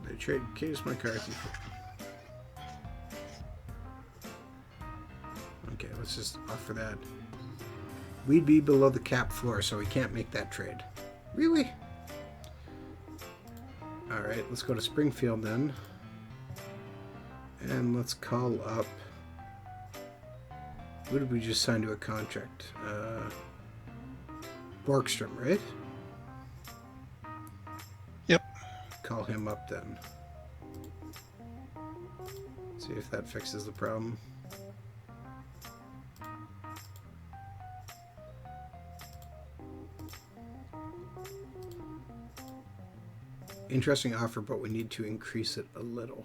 They trade Case McCarthy for... Okay, let's just offer that. We'd be below the cap floor, so we can't make that trade. Really? Alright, let's go to Springfield then. And let's call up... Who did we just sign to a contract? Borgstrom, right? Yep. Call him up then. See if that fixes the problem. Interesting offer, but we need to increase it a little.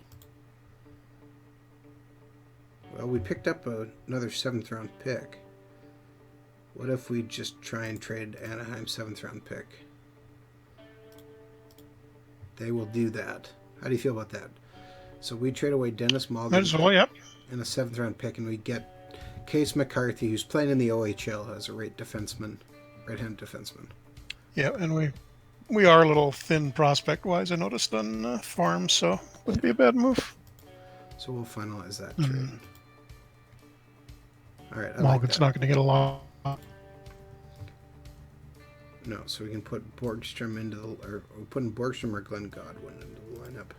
Well, we picked up another 7th round pick. What if we just try and trade Anaheim's 7th round pick? They will do that. How do you feel about that? So we trade away Dennis Mulligan Yep. and a 7th round pick, and we get Case McCarthy, who's playing in the OHL as a right-hand defenseman. Yeah, and we are a little thin prospect-wise, I noticed, on farms, so wouldn't be a bad move. So we'll finalize that trade. All right, Mulligan's not going to get a lot. No, so we can put Borgstrom into the... Or we're putting Borgstrom or Glenn Godwin into the lineup.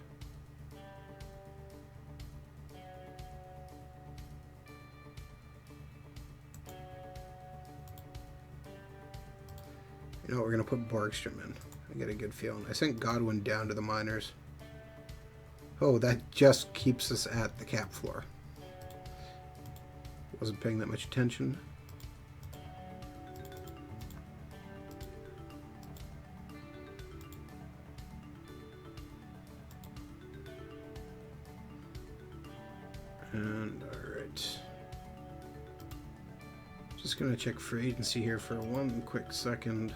You know what, we're going to put Borgstrom in. I get a good feeling. I sent Godwin down to the minors. Oh, that just keeps us at the cap floor. Wasn't paying that much attention. And alright. Just gonna check free agency here for one quick second.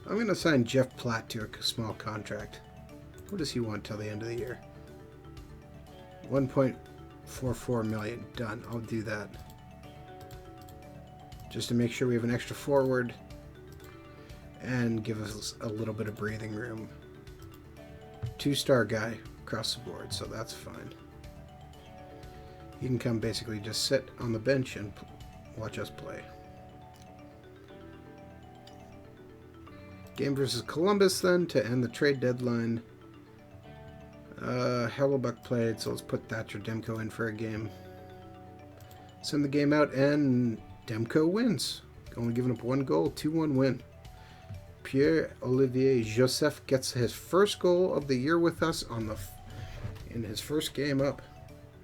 I'm gonna sign Jeff Platt to a small contract. What does he want till the end of the year? 1.44 million. Done. I'll do that. Just to make sure we have an extra forward and give us a little bit of breathing room. 2-star guy across the board, so that's fine. He can come basically just sit on the bench and watch us play. Game versus Columbus then to end the trade deadline. Hellebuck played, so let's put Thatcher Demko in for a game. Send the game out, and Demko wins. Only giving up 1 goal, 2-1 win. Pierre-Olivier Joseph gets his first goal of the year with us in his first game up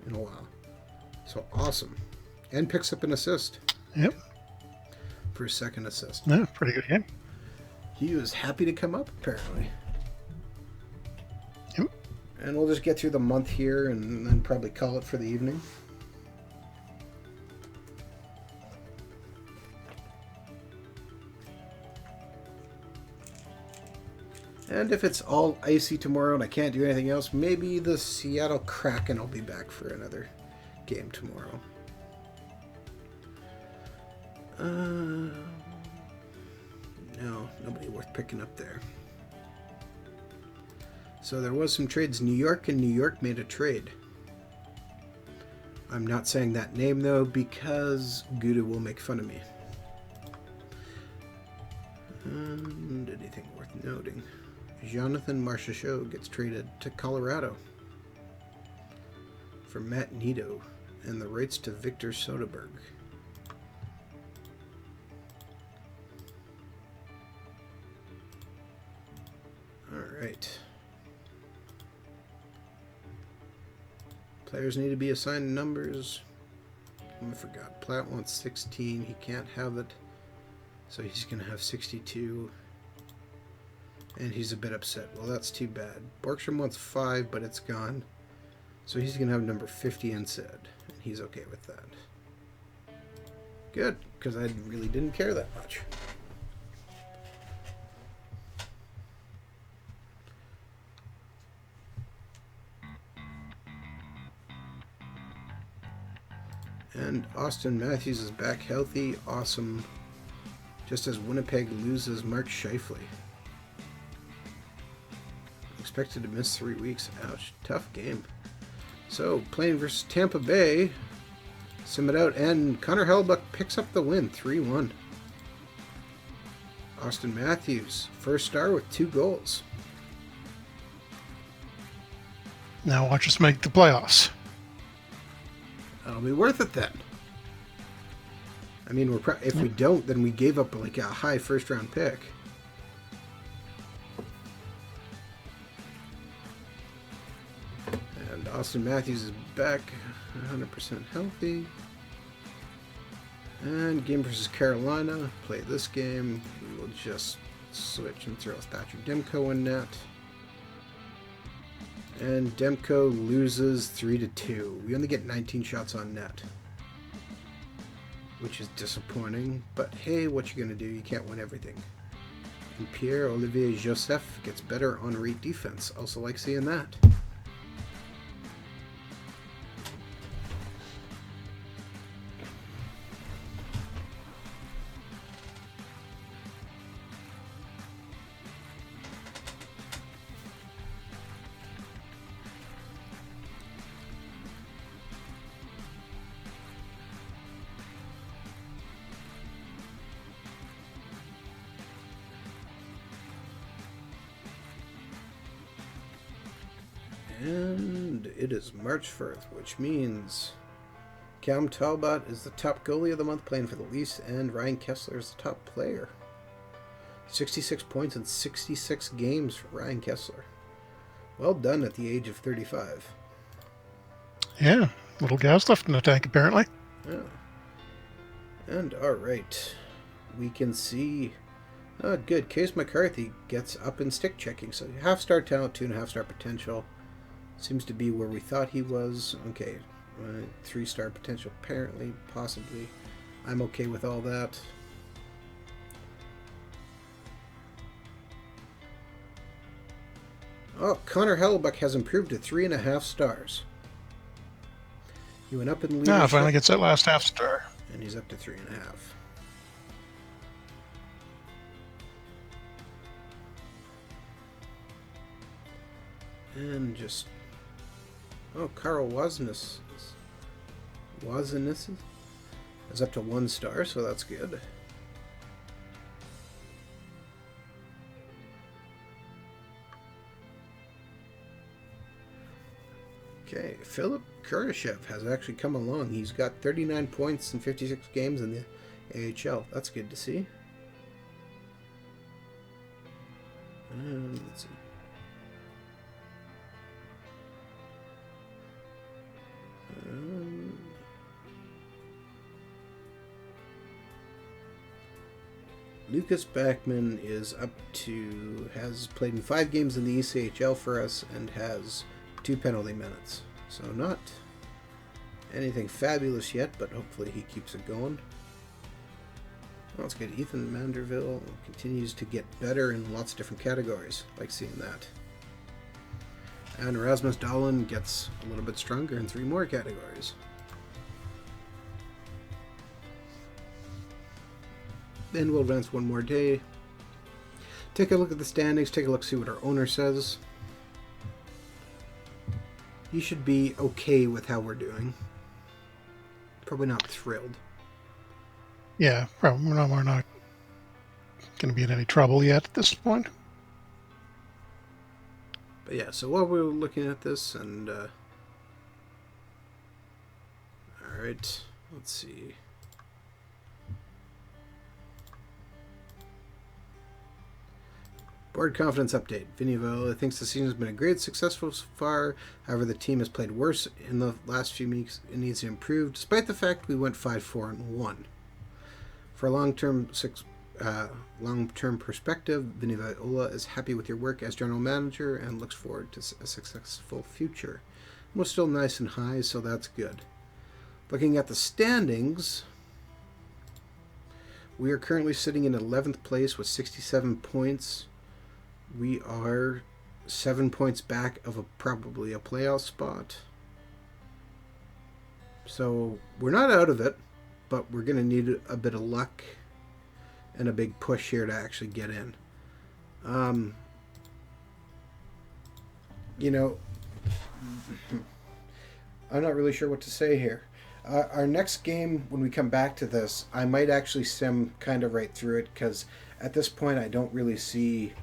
in a while. So awesome. And picks up an assist. Yep. For his second assist. Yeah, pretty good game. He was happy to come up, apparently. Yep. And we'll just get through the month here and then probably call it for the evening. And if it's all icy tomorrow and I can't do anything else, maybe the Seattle Kraken will be back for another game tomorrow. No, nobody worth picking up there. So there was some trades. New York made a trade. I'm not saying that name though because Gouda will make fun of me. And anything worth noting? Jonathan Marchessault gets traded to Colorado for Matt Nido and the rights to Victor Soderberg. Alright. Players need to be assigned numbers. I forgot. Platt wants 16. He can't have it. So he's going to have 62. And he's a bit upset. Well, that's too bad. Borgstrom wants 5, but it's gone. So he's going to have number 50 instead. And he's okay with that. Good, because I really didn't care that much. And Austin Matthews is back healthy. Awesome. Just as Winnipeg loses Mark Scheifele. Expected to miss 3 weeks. Ouch. Tough game. So, playing versus Tampa Bay. Sim it out. And Connor Hellebuyck picks up the win. 3-1. Austin Matthews. First star with 2 goals. Now watch us make the playoffs. That'll be worth it then. I mean, if we don't, then we gave up like a high first-round pick. And Austin Matthews is back, 100% healthy. And game versus Carolina. Play this game. We will just switch and throw Patrick Demko in net. And Demko loses 3-2. We only get 19 shots on net, which is disappointing. But hey, what you gonna do? You can't win everything. And Pierre-Olivier Joseph gets better on rate defense. Also like seeing that. And it is March 1st, which means Cam Talbot is the top goalie of the month playing for the Leafs, and Ryan Kesler is the top player. 66 points in 66 games for Ryan Kesler. Well done at the age of 35. Yeah, little gas left in the tank apparently. Yeah. And alright, we can see... Oh, good. Case McCarthy gets up in stick checking, so half-star talent, 2.5-star potential. Seems to be where we thought he was. Okay, 3-star potential apparently, possibly. I'm okay with all that. Oh, Connor Hellebuyck has improved to 3.5 stars. He went up in leadership. Now finally gets that last half star. And he's up to 3.5. And just... Oh, Carl Wozniak is up to 1 star, so that's good. Okay, Philip Kurashev has actually come along. He's got 39 points in 56 games in the AHL. That's good to see. And let's see. Lucas Backman has played in 5 games in the ECHL for us and has 2 penalty minutes. So not anything fabulous yet, but hopefully he keeps it going. Well, that's good. Ethan Manderville continues to get better in lots of different categories. Like seeing that. And Rasmus Dahlin gets a little bit stronger in 3 more categories. Then we'll advance 1 more day. Take a look at the standings. Take a look, see what our owner says. He should be okay with how we're doing. Probably not thrilled. Yeah, probably not. We're not going to be in any trouble yet at this point. But yeah, so while we were looking at this, and alright, let's see. Board confidence update. Vinny Viola thinks the season has been a great success so far. However, the team has played worse in the last few weeks. It needs to improve, despite the fact we went 5-4-1. For a long-term perspective, Vinny Viola is happy with your work as general manager and looks forward to a successful future. We're still nice and high, so that's good. Looking at the standings, we are currently sitting in 11th place with 67 points. We are 7 points back of probably a playoff spot. So we're not out of it, but we're going to need a bit of luck and a big push here to actually get in. You know, I'm not really sure what to say here. Our next game, when we come back to this, I might actually sim kind of right through it, because at this point I don't really see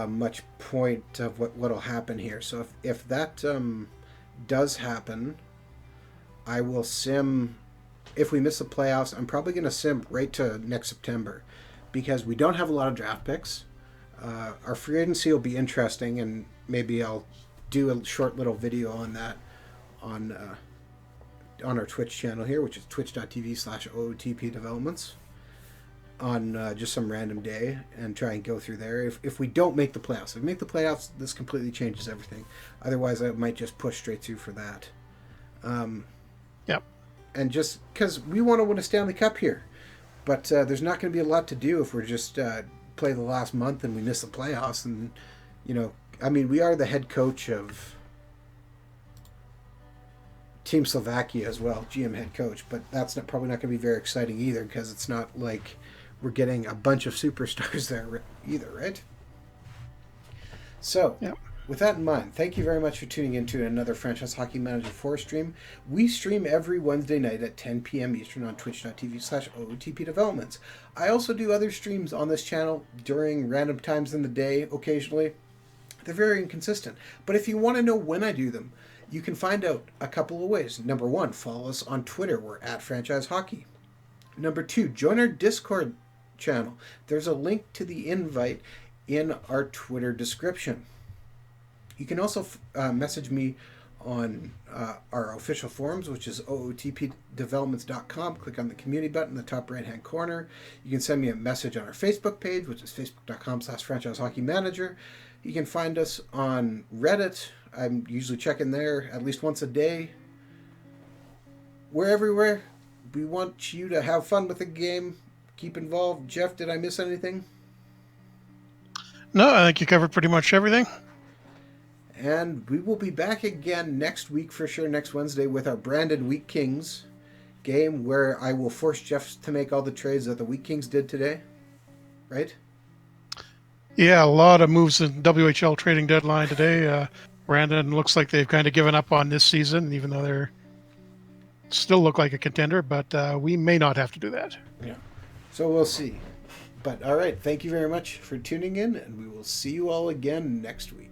much point of what'll happen here. So if that does happen, I will sim. If we miss the playoffs, I'm probably going to sim right to next September, because we don't have a lot of draft picks. Our free agency will be interesting, and maybe I'll do a short little video on that on our Twitch channel here, which is twitch.tv/OOTP Developments, on just some random day, and try and go through there. If we don't make the playoffs, if we make the playoffs, this completely changes everything. Otherwise, I might just push straight through for that. Yep. And just because we want to win a Stanley Cup here, but there's not going to be a lot to do if we're just play the last month and we miss the playoffs. And I mean, we are the head coach of Team Slovakia as well, GM head coach, but that's probably not going to be very exciting either, because it's not like we're getting a bunch of superstars there either, right? So, yep. With that in mind, thank you very much for tuning in to another Franchise Hockey Manager 4 stream. We stream every Wednesday night at 10 p.m. Eastern on twitch.tv/OOTP Developments. I also do other streams on this channel during random times in the day occasionally. They're very inconsistent, but if you want to know when I do them, you can find out a couple of ways. Number one, follow us on Twitter. We're at Franchise Hockey. Number two, join our Discord channel. There's a link to the invite in our Twitter description. You can also message me on our official forums, which is ootpdevelopments.com. Click on the community button in the top right-hand corner. You can send me a message on our Facebook page, which is facebook.com/franchisehockeymanager. You can find us on Reddit. I'm usually checking there at least once a day. We're everywhere. We want you to have fun with the game. Keep involved. Jeff, did I miss anything? No, I think you covered pretty much everything. And we will be back again next week for sure, next Wednesday, with our branded Wheat Kings game, where I will force Jeff to make all the trades that the Wheat Kings did today. Right? Yeah, a lot of moves in WHL trading deadline today. Brandon looks like they've kind of given up on this season, even though they're still look like a contender, but we may not have to do that. Yeah. So we'll see. But all right, thank you very much for tuning in, and we will see you all again next week.